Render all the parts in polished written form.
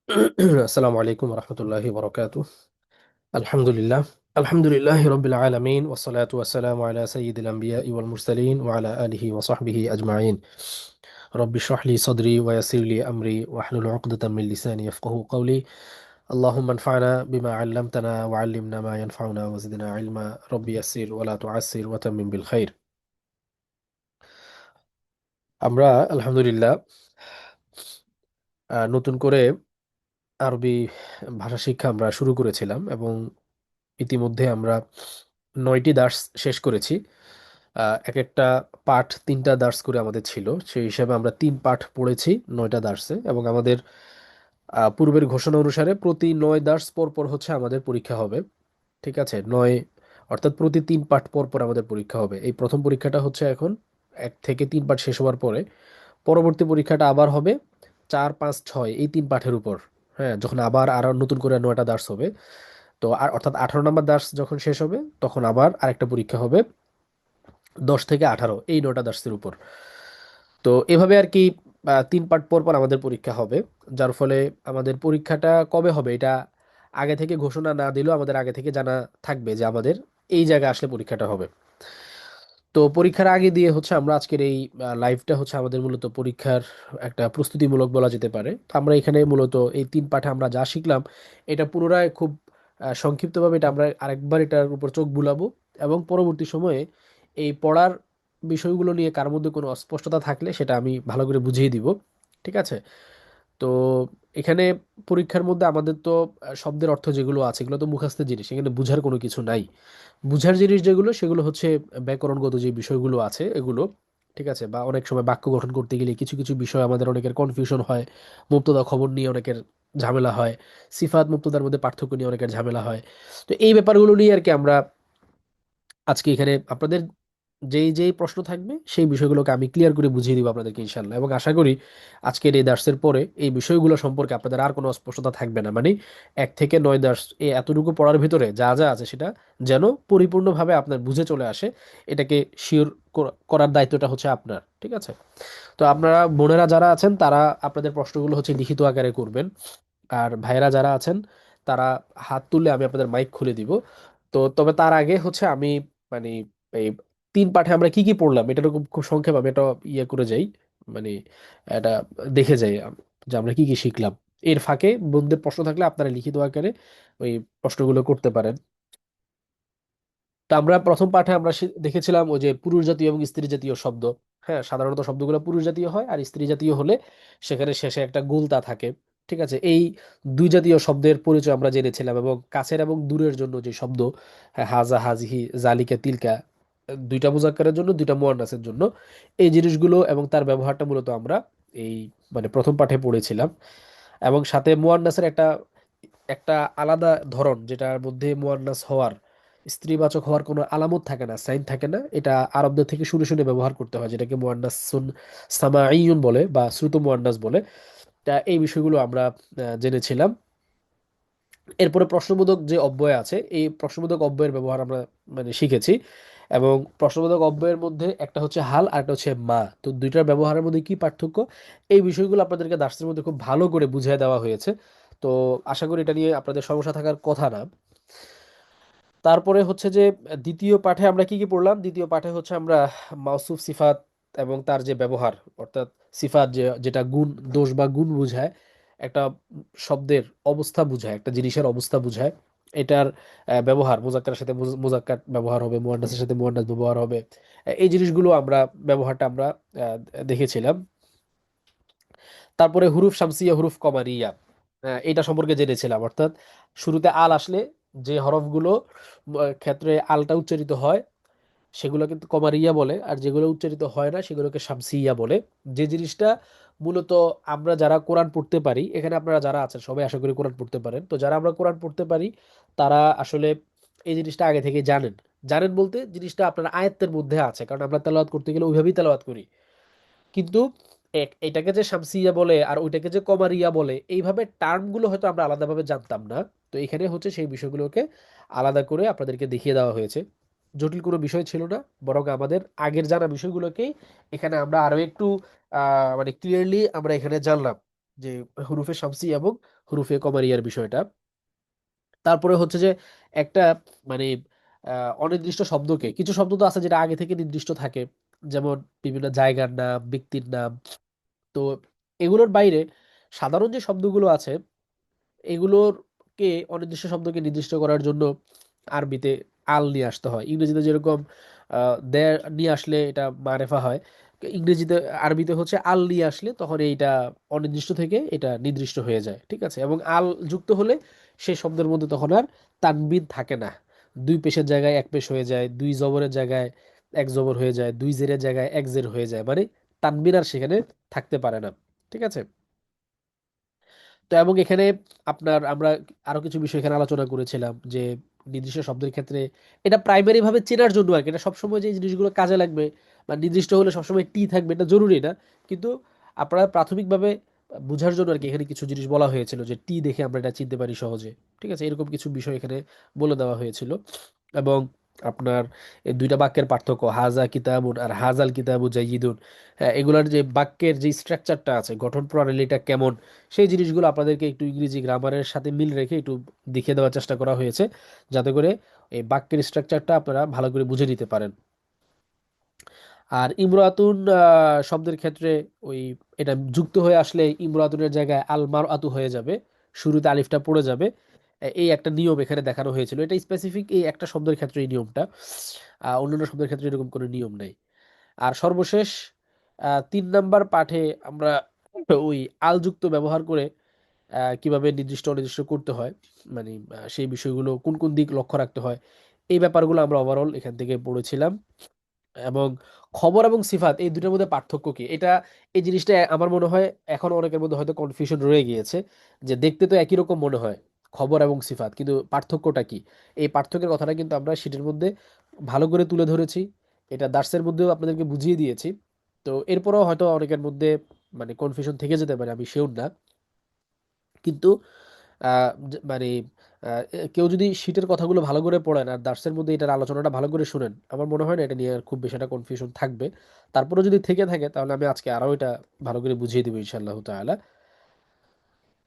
আসসালামু আলাইকুম রহমতুল্লাহি বরকাতু। আলহামদুলিল্লাহ আলহামদুলিল্লাহ রবিল আলমিন ওসলাতু ওয়াসসালামু আলা সাইয়্যিদিল আম্বিয়া ওয়াল মুরসালিন ওয়া আলা আলিহি ওয়া সাহবিহি আজমাইন। রব্বি ইশরাহ লি সাদরি ওয়া ইয়াসসির লি আমরি ওয়াহলুল উকদাতাম মিন লিসানি ইয়াফকাহু কওলি। আল্লাহুম্মা আনফা'না বিমা 'আল্লামতানা ওয়া 'আল্লিমনা মা ইয়ানফা'ুনা ওয়া জিদনা ইলমা। রব্বি ইয়াসসির ওয়া লা তু'আসসির ওয়া তাম্মিম বিল খাইর। আমরা আলহামদুলিল্লাহ নতুন করে আরবি ভাষা শিক্ষা আমরা শুরু করেছিলাম এবং ইতিমধ্যে আমরা 9টি দার্স শেষ করেছি। এক একটা পাঠ 3টা দার্স করে আমাদের ছিল, সেই হিসাবে আমরা 3 পাঠ পড়েছি 9টা দার্সে। এবং আমাদের পূর্বের ঘোষণা অনুসারে প্রতি 9 দার্স পর পর হচ্ছে আমাদের পরীক্ষা হবে। ঠিক আছে, 9 অর্থাৎ প্রতি 3 পাঠ পর পর আমাদের পরীক্ষা হবে। এই প্রথম পরীক্ষাটা হচ্ছে এখন 1 থেকে 3 পাঠ শেষ হওয়ার পরে পরবর্তী পরীক্ষাটা আবার হবে 4, 5, 6 এই 3 পাঠের উপর। হ্যাঁ, যখন আবার আরো নতুন করে 9টা দার্স হবে, তো আর অর্থাৎ 18 নম্বর দার্স যখন শেষ হবে তখন আবার আরেকটা পরীক্ষা হবে 10 থেকে 18 এই 9টা দার্সের উপর। তো এভাবে আর কি 3 পার্ট পর পর আমাদের পরীক্ষা হবে। যার ফলে আমাদের পরীক্ষাটা কবে হবে এটা আগে থেকে ঘোষণা না দিলেও আমাদের আগে থেকে জানা থাকবে যে আমাদের এই জায়গায় আসলে পরীক্ষাটা হবে। তো পরীক্ষার আগে দিয়ে হচ্ছে আমরা আজকের এই লাইভটা হচ্ছে আমাদের মূলত পরীক্ষার একটা প্রস্তুতিমূলক বলা যেতে পারে। তো আমরা এখানে মূলত এই 3 পাঠে আমরা যা শিখলাম এটা পুনরায় খুব সংক্ষিপ্তভাবে এটা আমরা আরেকবার এটার উপর চোখ বুলাবো। এবং পরবর্তী সময়ে এই পড়ার বিষয়গুলো নিয়ে কার মধ্যে কোনো অস্পষ্টতা থাকলে সেটা আমি ভালো করে বুঝিয়ে দিব। ঠিক আছে। তো এখানে পরীক্ষার মধ্যে আমাদের তো শব্দের অর্থ যেগুলো আছে এগুলো তো মুখস্থের জিনিস, এখানে বুঝার কোনো কিছু নাই। বুঝার জিনিস যেগুলো সেগুলো হচ্ছে ব্যাকরণগত যে বিষয়গুলো আছে এগুলো। ঠিক আছে, বা অনেক সময় বাক্য গঠন করতে গেলে কিছু কিছু বিষয় আমাদের অনেকের কনফিউশন হয়। মুক্তদা খবর নিয়ে অনেকের ঝামেলা হয়। সিফাত মুক্তদার মধ্যে পার্থক্য নিয়ে অনেকের ঝামেলা হয়। তো এই ব্যাপারগুলো নিয়ে আর কি আমরা আজকে এখানে আপনাদের যেই যেই প্রশ্ন থাকবে সেই বিষয়গুলোকে আমি ক্লিয়ার করে বুঝিয়ে দিব আপনাদেরকে ইনশাল্লাহ। এবং আশা করি আজকের এই দার্সের পরে এই বিষয়গুলো সম্পর্কে আপনাদের আর কোনো অস্পষ্টতা থাকবে না। মানে 1 থেকে 9 দার্স এই এতটুকু পড়ার ভিতরে যা যা আছে সেটা যেন পরিপূর্ণভাবে আপনার বুঝে চলে আসে। এটাকে শিওর করার দায়িত্বটা হচ্ছে আপনার। ঠিক আছে। তো আপনারা বোনেরা যারা আছেন তারা আপনাদের প্রশ্নগুলো হচ্ছে লিখিত আকারে করবেন। আর ভাইয়েরা যারা আছেন তারা হাত তুললে আমি আপনাদের মাইক খুলে দিব। তো তবে তার আগে হচ্ছে আমি মানে এই 3 পাঠে আমরা কি কি পড়লাম এটা খুব খুব সংক্ষেপে আমি এটা ইয়ে করে যাই, মানে এটা দেখে যাই যে আমরা কি কি শিখলাম। এর ফাঁকে বন্ধুদের প্রশ্ন থাকলে আপনারা লিখিত আকারে ওই প্রশ্নগুলো করতে পারেন। তা আমরা প্রথম পাঠে আমরা দেখেছিলাম ওই যে পুরুষ জাতীয় এবং স্ত্রী জাতীয় শব্দ। হ্যাঁ, সাধারণত শব্দগুলো পুরুষ জাতীয় হয় আর স্ত্রী জাতীয় হলে সেখানে শেষে একটা গুলতা থাকে। ঠিক আছে, এই দুই জাতীয় শব্দের পরিচয় আমরা জেনেছিলাম। এবং কাছের এবং দূরের জন্য যে শব্দ, হ্যাঁ, হাজা হাজিহি জালিকা তিলকা, দুইটা মুজাক্কারের জন্য দুইটা মুয়ান্নাসের জন্য এই জিনিসগুলো এবং তার ব্যবহারটা মূলত আমরা এই মানে প্রথম পাঠে পড়েছিলাম। এবং সাথে মুয়ান্নাসের একটা একটা আলাদা ধরন যেটার মধ্যে মুয়ান্নাস হওয়ার স্ত্রীবাচক হওয়ার কোনো আলামত থাকে না, সাইন থাকে না, এটা আরবদের থেকে শুনে শুনে ব্যবহার করতে হয়, যেটাকে মুয়ান্নাসুন সামাঈয়ুন বলে বা শ্রুত মুয়ান্নাস বলে। তা এই বিষয়গুলো আমরা জেনেছিলাম। এরপরে প্রশ্নবোধক যে অব্যয় আছে এই প্রশ্নবোধক অব্যয়ের ব্যবহার আমরা মানে শিখেছি। এবং প্রশ্নবোধক অব্যয়ের মধ্যে একটা হচ্ছে হাল আর একটা হচ্ছে মা, তো দুইটার ব্যবহারের মধ্যে কি পার্থক্য এই বিষয়গুলো আপনাদেরকে দার্সের মধ্যে খুব ভালো করে বুঝিয়ে দেওয়া হয়েছে। তো আশা করি এটা নিয়ে আপনাদের সমস্যা থাকার কথা না। তারপরে হচ্ছে যে দ্বিতীয় পাঠে আমরা কি কি পড়লাম। দ্বিতীয় পাঠে হচ্ছে আমরা মাউসুফ সিফাত এবং তার যে ব্যবহার, অর্থাৎ সিফাত যেটা গুণ দোষ বা গুণ বোঝায়, একটা শব্দের অবস্থা বোঝায়, একটা জিনিসের অবস্থা বোঝায়, এটার ব্যবহার মুজাক্কারের সাথে মুজাক্কার ব্যবহার হবে, মুয়ান্নাসের সাথে মুয়ান্নাস ব্যবহার হবে। এই জিনিসগুলো আমরা ব্যবহারটা আমরা দেখেছিলাম। তারপরে হুরুফ শামসিয়া হুরুফ কমারিয়া এটা সম্পর্কে জেনেছিলাম। অর্থাৎ শুরুতে আল আসলে যে হরফগুলো ক্ষেত্রে আলটা উচ্চারিত হয় সেগুলো কিন্তু কমারিয়া বলে, আর যেগুলো উচ্চারিত হয় না সেগুলোকে শামসিয়া বলে। যে জিনিসটা মূলত আমরা যারা কোরআন পড়তে পারি, এখানে আপনারা যারা আছেন সবাই আশা করি কোরআন পড়তে পারেন, তো যারা আমরা কোরআন পড়তে পারি তারা আসলে এই জিনিসটা আগে থেকে জানেন। জানেন বলতে জিনিসটা আপনার আয়ত্তের মধ্যে আছে, কারণ আমরা তেলাওয়াত করতে গেলে ওইভাবেই তেলাওয়াত করি। কিন্তু এটাকে যে শামসিয়া বলে আর ওইটাকে যে কমারিয়া বলে এইভাবে টার্মগুলো হয়তো আমরা আলাদাভাবে জানতাম না। তো এখানে হচ্ছে সেই বিষয়গুলোকে আলাদা করে আপনাদেরকে দেখিয়ে দেওয়া হয়েছে। জটিল কোনো বিষয় ছিল না, বরং আমাদের আগের জানা বিষয়গুলোকেই এখানে আমরা আরো একটু মানে ক্লিয়ারলি আমরা এখানে জানলাম। যে হুরুফে শামসি এবং হুরুফে কমারিয়ার বিষয়টা। তারপরে হচ্ছে যে একটা মানে অনির্দিষ্ট শব্দকে, কিছু শব্দ তো আছে যেটা আগে থেকে নির্দিষ্ট থাকে, যেমন বিভিন্ন জায়গার নাম, ব্যক্তির নাম। তো এগুলোর বাইরে সাধারণ যে শব্দগুলো আছে, এগুলোকে অনির্দিষ্ট শব্দকে নির্দিষ্ট করার জন্য আরবিতে আল নিয়ে আসতে হয়। ইংরেজিতে যেরকম দেয়ার নিয়ে আসলে এটা মারেফা হয়, ইংরেজিতে, আরবিতে হচ্ছে আল নিয়ে আসলে তখন এইটা অনির্দিষ্ট থেকে এটা নির্দিষ্ট হয়ে যায়। ঠিক আছে, এবং আল যুক্ত হলে সেই শব্দের মধ্যে তখন আর তানবিন থাকে না। দুই পেশের জায়গায় এক পেশ হয়ে যায়, দুই জবরের জায়গায় এক জবর হয়ে যায়, দুই জেরের জায়গায় এক জের হয়ে যায়, মানে তানবিন আর সেখানে থাকতে পারে না। ঠিক আছে। তো এবং এখানে আপনার আমরা আরো কিছু বিষয় এখানে আলোচনা করেছিলাম যে নির্দিষ্ট শব্দের ক্ষেত্রে এটা প্রাইমারি ভাবে চেনার জন্য আর কি, এটা সবসময় যে এই জিনিসগুলো কাজে লাগবে বা নির্দিষ্ট হলে সবসময় টি থাকবে এটা জরুরি না। কিন্তু আপনারা প্রাথমিকভাবে বোঝার জন্য আর কি এখানে কিছু জিনিস বলা হয়েছিল যে টি দেখে আমরা এটা চিনতে পারি সহজে। ঠিক আছে, এরকম কিছু বিষয় এখানে বলে দেওয়া হয়েছিল। এবং আপনার এই দুইটা বাক্যের পার্থক্য, হাজা কিতাবুন আর হাজাল কিতাবু জাইয়িদুন, হ্যাঁ, এগুলার যে বাক্যের যে স্ট্রাকচারটা আছে, গঠন প্রণালীটা কেমন, সেই জিনিসগুলো আপনাদেরকে একটু ইংরেজি গ্রামারের সাথে মিল রেখে একটু দেখিয়ে দেওয়ার চেষ্টা করা হয়েছে, যাতে করে এই বাক্যের স্ট্রাকচারটা আপনারা ভালো করে বুঝে নিতে পারেন। আর ইমরাতুন শব্দের ক্ষেত্রে ওই এটা যুক্ত হয়ে আসলে ইমরাতুনের জায়গায় আল মার আতু হয়ে যাবে, শুরুতে আলিফটা পড়ে যাবে। এই একটা নিয়ম এখানে দেখানো হয়েছিল, এটা স্পেসিফিক এই একটা শব্দের ক্ষেত্রে এই নিয়মটা, অন্যান্য শব্দের ক্ষেত্রে এরকম কোনো নিয়ম নেই। আর সর্বশেষ ৩ নাম্বার পাঠে আমরা ওই আলযুক্ত ব্যবহার করে কিভাবে নির্দিষ্ট অনির্দিষ্ট করতে হয়, মানে সেই বিষয়গুলো কোন কোন দিক লক্ষ্য রাখতে হয়, এই ব্যাপারগুলো আমরা ওভারঅল এখান থেকে পড়েছিলাম। এবং খবর এবং সিফাত এই দুটোর মধ্যে পার্থক্য কি, এটা, এই জিনিসটা আমার মনে হয় এখন অনেকের মধ্যে হয়তো কনফিউশন রয়ে গিয়েছে, যে দেখতে তো একই রকম মনে হয় খবর এবং সিফাত, কিন্তু পার্থক্যটা কি। এই পার্থক্যের কথাটা কিন্তু আমরা শীটের মধ্যে ভালো করে তুলে ধরেছি, এটা দার্সের মধ্যেও আপনাদেরকে বুঝিয়ে দিয়েছি। তো এরপরেও হয়তো অনেকের মধ্যে মানে কনফিউশন থেকে যেতে পারে, আমি শিওর না। কিন্তু মানে কেউ যদি শীটের কথাগুলো ভালো করে পড়েন আর দার্সের মধ্যে এটার আলোচনাটা ভালো করে শুনেন, আমার মনে হয় না এটা নিয়ে আর খুব বেশি একটা কনফিউশন থাকবে। তারপরে যদি থেকে থাকে তাহলে আমি আজকে আরো এটা ভালো করে বুঝিয়ে দেবো ইনশাআল্লাহ তাআলা।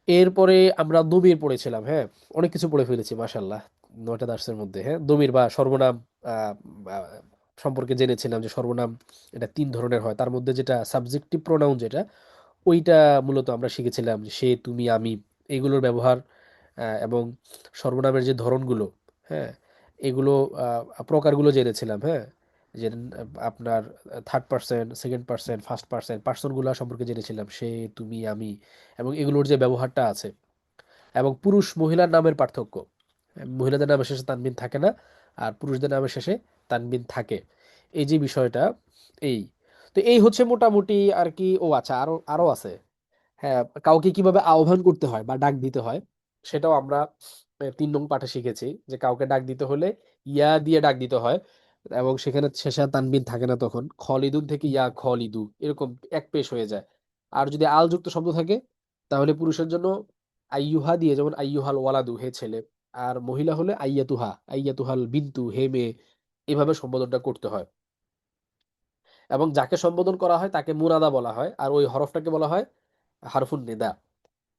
এরপরে আমরা দমির পড়েছিলাম, হ্যাঁ, অনেক কিছু পড়ে ফেলেছি মাশাআল্লাহ 9টা দার্সের মধ্যে। হ্যাঁ, দমির বা সর্বনাম আহ, আহ, সম্পর্কে জেনেছিলাম যে সর্বনাম এটা 3 ধরনের হয়, তার মধ্যে যেটা সাবজেক্টিভ প্রোনাউন যেটা, ওইটা মূলত আমরা শিখেছিলাম যে সে, তুমি, আমি, এগুলোর ব্যবহার, এবং সর্বনামের যে ধরনগুলো, হ্যাঁ, এগুলো প্রকারগুলো জেনেছিলাম। হ্যাঁ, যে আপনার third person, second person, first person, পার্সনগুলো সম্পর্কে জেনেছিলাম, সে, তুমি, আমি, এবং এগুলোর যে ব্যবহারটা আছে, এবং পুরুষ মহিলার নামের পার্থক্য। মহিলাদের নামের শেষে তানবিন থাকে না, আর পুরুষদের নামের শেষে তানবিন থাকে, এই যে বিষয়টা। এই, তো এই হচ্ছে মোটামুটি আর কি। ও আচ্ছা, আরো আরো আছে। হ্যাঁ, কাউকে কিভাবে আহ্বান করতে হয় বা ডাক দিতে হয়, সেটাও আমরা 3 নং পাঠে শিখেছি, যে কাউকে ডাক দিতে হলে ইয়া দিয়ে ডাক দিতে হয়, এবং সেখানে শেষে আর তানবিন থাকে না, তখন খলিদুন থেকে ইয়া খলিদু এরকম এক পেশ হয়ে যায়। আর যদি আল যুক্ত শব্দ থাকে, তাহলে পুরুষের জন্য আইয়ুহা দিয়ে, যেমন আইয়ুহাল ওয়ালাদু, হে ছেলে। আর মহিলা হলে আইয়াতুহা, আইয়াতুহাল বিন্তু, হে মেয়ে, এভাবে সম্বোধনটা করতে হয়। এবং যাকে সম্বোধন করা হয় তাকে মুনাদা বলা হয়, আর ওই হরফটাকে বলা হয় হারফুন নিদা।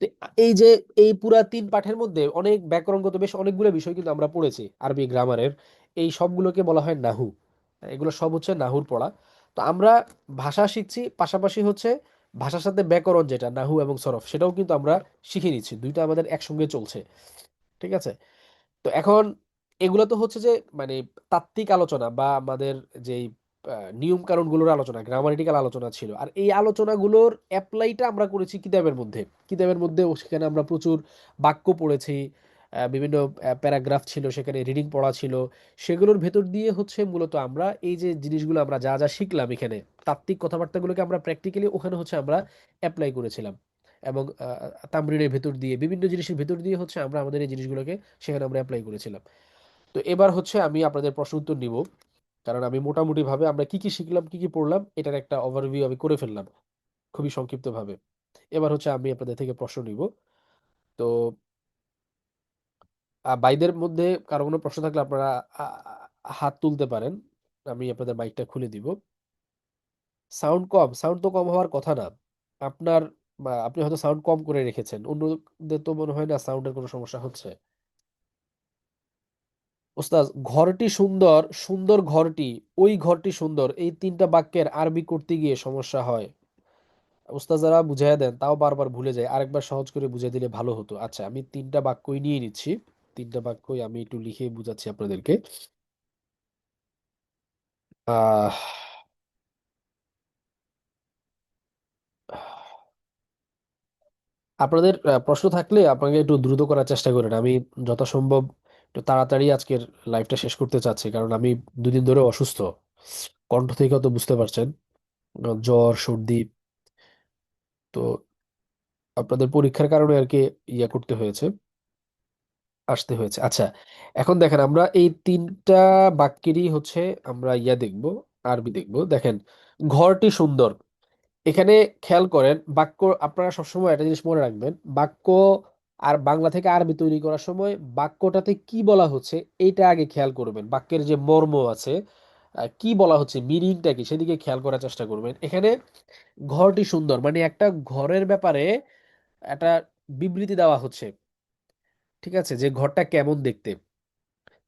তো এই যে এই পুরা 3 পাঠের মধ্যে অনেক ব্যাকরণগত বেশ অনেকগুলো বিষয় কিন্তু আমরা পড়েছি আরবি গ্রামারের, এই সবগুলোকে বলা হয় নাহু। এগুলো সব হচ্ছে নাহুর পড়া। তো আমরা ভাষা শিখছি, পাশাপাশি হচ্ছে ভাষার সাথে ব্যাকরণ যেটা নাহু এবং সরফ, সেটাও কিন্তু আমরা শিখে নিচ্ছি, দুইটা আমাদের একসঙ্গে চলছে। ঠিক আছে। তো এখন এগুলো তো হচ্ছে যে মানে তাত্ত্বিক আলোচনা বা আমাদের যেই নিয়ম কানুনগুলোর আলোচনা, গ্রামাটিক্যাল আলোচনা ছিল, আর এই আলোচনাগুলোর অ্যাপ্লাইটা আমরা করেছি কিতাবের মধ্যে। কিতাবের মধ্যে সেখানে আমরা প্রচুর বাক্য পড়েছি, বিভিন্ন প্যারাগ্রাফ ছিল, সেখানে রিডিং পড়া ছিল, সেগুলোর ভেতর দিয়ে হচ্ছে মূলত আমরা এই যে জিনিসগুলো আমরা যা যা শিখলাম এখানে, তাত্ত্বিক কথাবার্তাগুলোকে আমরা প্র্যাকটিক্যালি ওখানে হচ্ছে আমরা অ্যাপ্লাই করেছিলাম। এবং তামরিনের ভেতর দিয়ে বিভিন্ন জিনিসের ভেতর দিয়ে হচ্ছে আমরা আমাদের এই জিনিসগুলোকে সেখানে আমরা অ্যাপ্লাই করেছিলাম। তো এবার হচ্ছে আমি আপনাদের প্রশ্ন উত্তর নিব, কারণ আমি মোটামুটি ভাবে আমরা কি কি শিখলাম, কি কি পড়লাম, এটার একটা ওভারভিউ আমি করে ফেললাম খুবই সংক্ষিপ্ত ভাবে। এবার হচ্ছে আমি আপনাদের থেকে প্রশ্ন নিব। তো ভাইদের মধ্যে কারো কোনো প্রশ্ন থাকলে আপনারা হাত তুলতে পারেন, আমি আপনাদের মাইকটা খুলে দিব। সাউন্ড কম, সাউন্ড তো কম হওয়ার কথা না আপনার। বা আপনি হয়তো সাউন্ড কম করে রেখেছেন, অন্যদের তো মনে হয় না সাউন্ডের কোনো সমস্যা হচ্ছে। ওস্তাদ, ঘরটি সুন্দর, সুন্দর ঘরটি, ওই ঘরটি সুন্দর, এই তিনটা বাক্যের আরবি করতে গিয়ে সমস্যা হয়। ওস্তাদ যারা বুঝাইয়া দেন তাও বারবার ভুলে যায়, আরেকবার সহজ করে বুঝিয়ে দিলে ভালো হতো। আচ্ছা, আমি তিনটা বাক্যই নিয়ে নিচ্ছি, তিনটা বাক্যই আমি একটু লিখে বুঝাচ্ছি আপনাদেরকে। আহ আপনাদের প্রশ্ন থাকলে আপনাকে একটু দ্রুত করার চেষ্টা করেন। আমি যথাসম্ভব একটু তাড়াতাড়ি আজকের লাইভটা শেষ করতে চাচ্ছি, কারণ আমি দুদিন ধরে অসুস্থ। কণ্ঠ থেকে তো বুঝতে পারছেন, জ্বর সর্দি। তো আপনাদের পরীক্ষার কারণে আর কি ইয়া করতে হয়েছে, আসতে হয়েছে। আচ্ছা, এখন দেখেন আমরা এই তিনটা বাক্যেরই হচ্ছে আমরা ইয়া দেখব, আরবি দেখব। দেখেন, ঘরটি সুন্দর। এখানে খেয়াল করেন, বাক্য আপনারা সবসময় একটা জিনিস মনে রাখবেন, বাক্য আর বাংলা থেকে আরবি তৈরি করার সময় বাক্যটাতে কি বলা হচ্ছে এইটা আগে খেয়াল করবেন। বাক্যের যে মর্ম আছে, কি বলা হচ্ছে, মিনিংটা কি, সেদিকে খেয়াল করার চেষ্টা করবেন। এখানে ঘরটি সুন্দর মানে একটা ঘরের ব্যাপারে একটা বিবৃতি দেওয়া হচ্ছে, ঠিক আছে, যে ঘরটা কেমন দেখতে।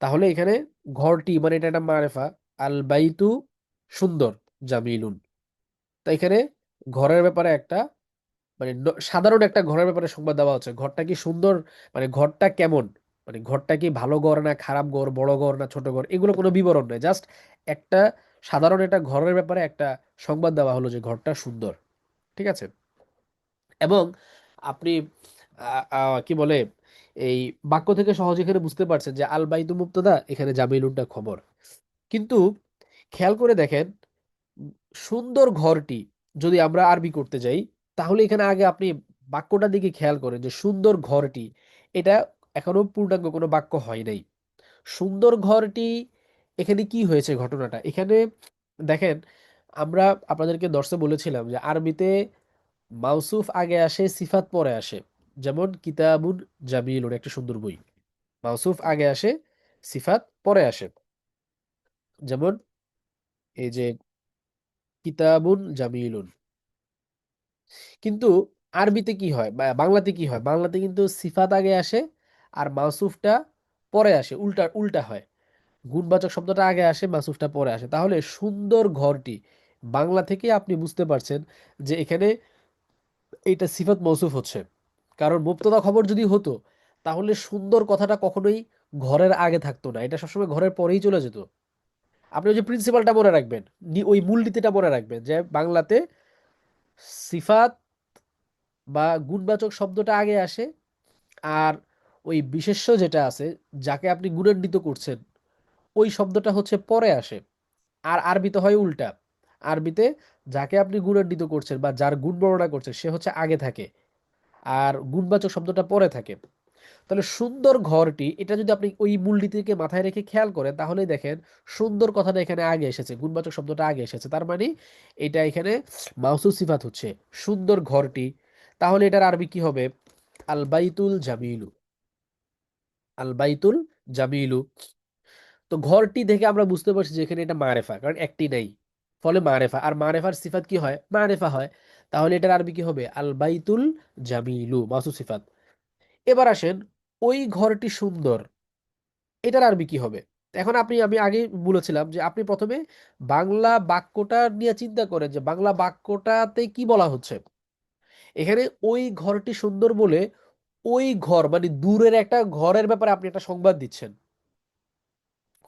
তাহলে এখানে ঘরটি মানে এটা একটা মারেফা, আল বাইতু সুন্দর, জামিলুন। তাই এখানে ঘরের ব্যাপারে একটা মানে সাধারণ একটা ঘরের ব্যাপারে সংবাদ দেওয়া হচ্ছে। ঘরটা কি সুন্দর, মানে ঘরটা কেমন, মানে ঘরটা কি ভালো ঘর না খারাপ ঘর, বড় ঘর না ছোট ঘর, এগুলো কোনো বিবরণ নয়, জাস্ট একটা সাধারণ একটা ঘরের ব্যাপারে একটা সংবাদ দেওয়া হলো যে ঘরটা সুন্দর, ঠিক আছে। এবং আপনি কি বলে, এই বাক্য থেকে সহজে এখানে বুঝতে পারছেন যে আল বাইতু মুবতাদা, এখানে জামিলুনটা খবর। কিন্তু খেয়াল করে দেখেন, উম, সুন্দর ঘরটি যদি আমরা আরবি করতে যাই, তাহলে এখানে আগে আপনি বাক্যটার দিকে খেয়াল করেন যে সুন্দর ঘরটি, এটা এখনো পূর্ণাঙ্গ কোনো বাক্য হয় নাই। সুন্দর ঘরটি, এখানে কি হয়েছে ঘটনাটা এখানে দেখেন। আমরা আপনাদেরকে দর্শে বলেছিলাম যে আরবিতে মাউসুফ আগে আসে, সিফাত পরে আসে। যেমন কিতাবুন জামিলুন, একটা সুন্দর বই, মাউসুফ আগে আসে, সিফাত পরে আসে। যেমন এই যে কিতাবুন জামিলুন। কিন্তু আরবিতে কি হয় বা বাংলাতে কি হয়, বাংলাতে কিন্তু সিফাত আগে আসে আর মাউসুফটা পরে আসে, উল্টা উল্টা হয়। গুণবাচক শব্দটা আগে আসে, মাউসুফটা পরে আসে। তাহলে সুন্দর ঘরটি, বাংলা থেকে আপনি বুঝতে পারছেন যে এখানে এইটা সিফাত মৌসুফ হচ্ছে। কারণ মুবতাদা খবর যদি হতো, তাহলে সুন্দর কথাটা কখনোই ঘরের আগে থাকতো না, এটা সবসময় ঘরের পরেই চলে যেত। আপনি ওই যে প্রিন্সিপালটা মনে রাখবেন, ওই মূলনীতিটা মনে রাখবেন যে বাংলাতে সিফাত বা গুণবাচক শব্দটা আগে আসে, আর ওই বিশেষ্য যেটা আছে, যাকে আপনি গুণান্বিত করছেন, ওই শব্দটা হচ্ছে পরে আসে। আর আরবিতে হয় উল্টা, আরবিতে যাকে আপনি গুণান্বিত করছেন বা যার গুণ বর্ণনা করছেন সে হচ্ছে আগে থাকে, আর গুণবাচক শব্দটা পরে থাকে। তাহলে সুন্দর ঘরটি, এটা যদি আপনি ওই মূলনীতিকে মাথায় রেখে খেয়াল করেন, তাহলেই দেখেন সুন্দর কথাটা এখানে আগে এসেছে, গুণবাচক শব্দটা আগে এসেছে, তার মানে এটা এখানে মাউসুফ সিফাত হচ্ছে সুন্দর ঘরটি। তাহলে এটার আরবি কি হবে, আল বাইতুল জামিলু, আল বাইতুল জামিলু। তো ঘরটি দেখে আমরা বুঝতে পারছি যে এখানে এটা মারেফা, কারণ একটি নাই, ফলে মারেফা, আর মারেফার সিফাত কি হয়, মারেফা হয়। তাহলে এটার আরবি কি হবে, আল বাইতুল জামিলু, মাউসুফ সিফাত। এবার আসেন, ওই ঘরটি সুন্দর, এটার আরবি কি হবে। এখন আমি আগে বলেছিলাম যে আপনি প্রথমে বাংলা বাক্যটা নিয়ে চিন্তা করেন যে বাংলা বাক্যটাতে কি বলা হচ্ছে। এখানে ওই ঘরটি সুন্দর বলে, ওই ঘর মানে দূরের একটা ঘরের ব্যাপারে আপনি একটা সংবাদ দিচ্ছেন।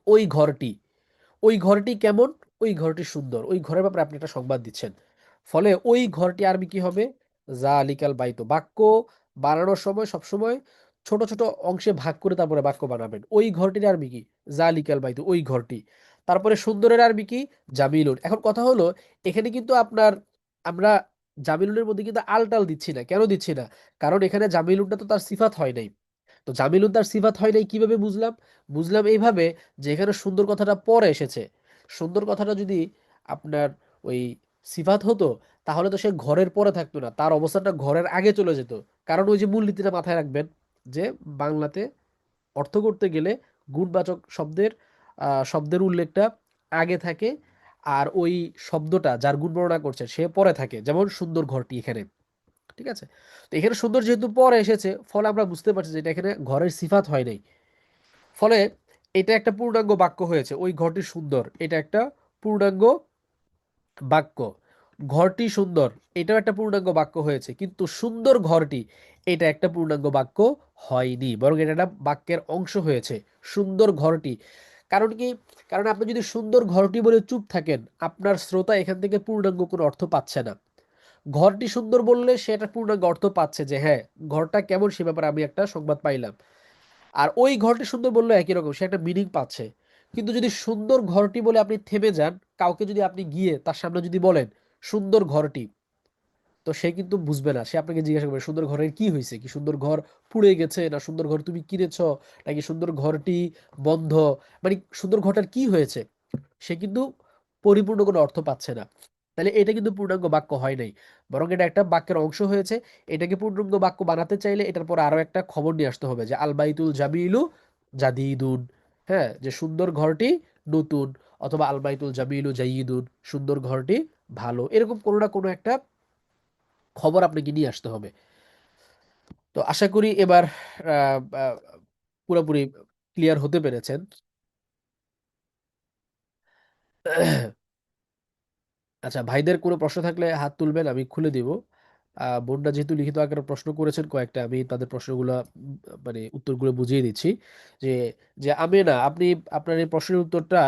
ওই ঘরটি, ওই ঘরটি কেমন, ওই ঘরটি সুন্দর, ওই ঘরের ব্যাপারে আপনি একটা সংবাদ দিচ্ছেন। ফলে ওই ঘরটি আরবি কি হবে, জালিকাল বাইত। বাক্য বানানোর সময় সবসময় ছোট ছোট অংশে ভাগ করে তারপরে বাক্য বানাবেন। ওই ঘরটির আরবি কি, জালিকাল বাইত, ওই ঘরটি। তারপরে সুন্দরের আরবি কি, জামিলুন। এখন কথা হলো, এখানে কিন্তু আপনার আমরা জামিলুনের মধ্যে কিন্তু আলটাল দিচ্ছি না, কেন দিচ্ছি না, কারণ এখানে জামিলুনটা তো তার সিফাত হয় নাই। তো জামিলুন তার সিফাত হয় নাই কিভাবে বুঝলাম, বুঝলাম এইভাবে যে এখানে সুন্দর কথাটা পরে এসেছে। সুন্দর কথাটা যদি আপনার ওই সিফাত হতো, তাহলে তো সে ঘরের পরে থাকতো না, তার অবস্থানটা ঘরের আগে চলে যেত। কারণ ওই যে মূলনীতিটা মাথায় রাখবেন, যে বাংলাতে অর্থ করতে গেলে গুণবাচক শব্দের উল্লেখটা আগে থাকে, আর ওই শব্দটা যার গুণ বর্ণনা করছে সে পরে থাকে। যেমন সুন্দর ঘরটি এখানে, ঠিক আছে। তো এখানে সুন্দর যেহেতু পরে এসেছে, ফলে আমরা বুঝতে পারছি যে এটা এখানে ঘরের সিফাত হয় নাই। ফলে এটা একটা পূর্ণাঙ্গ বাক্য হয়েছে, ওই ঘরটি সুন্দর, এটা একটা পূর্ণাঙ্গ বাক্য। ঘরটি সুন্দর, এটাও একটা পূর্ণাঙ্গ বাক্য হয়েছে, কিন্তু সুন্দর ঘরটি, এটা একটা পূর্ণাঙ্গ বাক্য হয়নি, বরং এটা একটা বাক্যের অংশ হয়েছে। সুন্দর ঘরটি, কারণ কি? কারণ আপনি যদি সুন্দর ঘরটি বলে চুপ থাকেন, আপনার শ্রোতা এখান থেকে পূর্ণাঙ্গ কোনো অর্থ পাচ্ছে না। ঘরটি সুন্দর বললে সে একটা পূর্ণাঙ্গ অর্থ পাচ্ছে যে হ্যাঁ, ঘরটা কেমন সে ব্যাপারে আমি একটা সংবাদ পাইলাম। আর ওই ঘরটি সুন্দর বললে একই রকম, সে একটা মিনিং পাচ্ছে। কিন্তু যদি সুন্দর ঘরটি বলে আপনি থেমে যান, কাউকে যদি আপনি গিয়ে তার সামনে যদি বলেন সুন্দর ঘরটি, তো সে কিন্তু বুঝবে না। সে আপনাকে জিজ্ঞাসা করবে সুন্দর ঘরের কি হয়েছে, কি সুন্দর ঘর পুড়ে গেছে, না সুন্দর ঘর তুমি কিনেছো, নাকি সুন্দর ঘরটি বন্ধ, মানে সুন্দর ঘরটার কি হয়েছে। সে কিন্তু পরিপূর্ণ কোনো অর্থ পাচ্ছে না। তাহলে এটা কিন্তু পূর্ণাঙ্গ বাক্য হয় নাই, বরং এটা একটা বাক্যের অংশ হয়েছে। এটাকে পূর্ণাঙ্গ বাক্য বানাতে চাইলে এটার পর আরো একটা খবর নিয়ে আসতে হবে যে আল বাইতুল জামিলু জাদিদুন। হ্যাঁ, যে সুন্দর ঘরটি নতুন, অথবা আল বাইতুল জামিলু জাইয়িদুন, সুন্দর ঘরটি ভালো, এরকম কোনো না কোনো একটা খবর আপনাকে নিয়ে আসতে হবে। তো আশা করি এবার আহ, আহ, পুরোপুরি ক্লিয়ার হতে পেরেছেন। আচ্ছা, ভাইদের কোনো প্রশ্ন থাকলে হাত তুলবেন, আমি খুলে দিব। বোনরা যেহেতু লিখিত আকারে প্রশ্ন করেছেন কয়েকটা, আমি তাদের প্রশ্নগুলো মানে উত্তরগুলো বুঝিয়ে দিচ্ছি। যে যে আমি না, আপনি আপনার এই প্রশ্নের উত্তরটা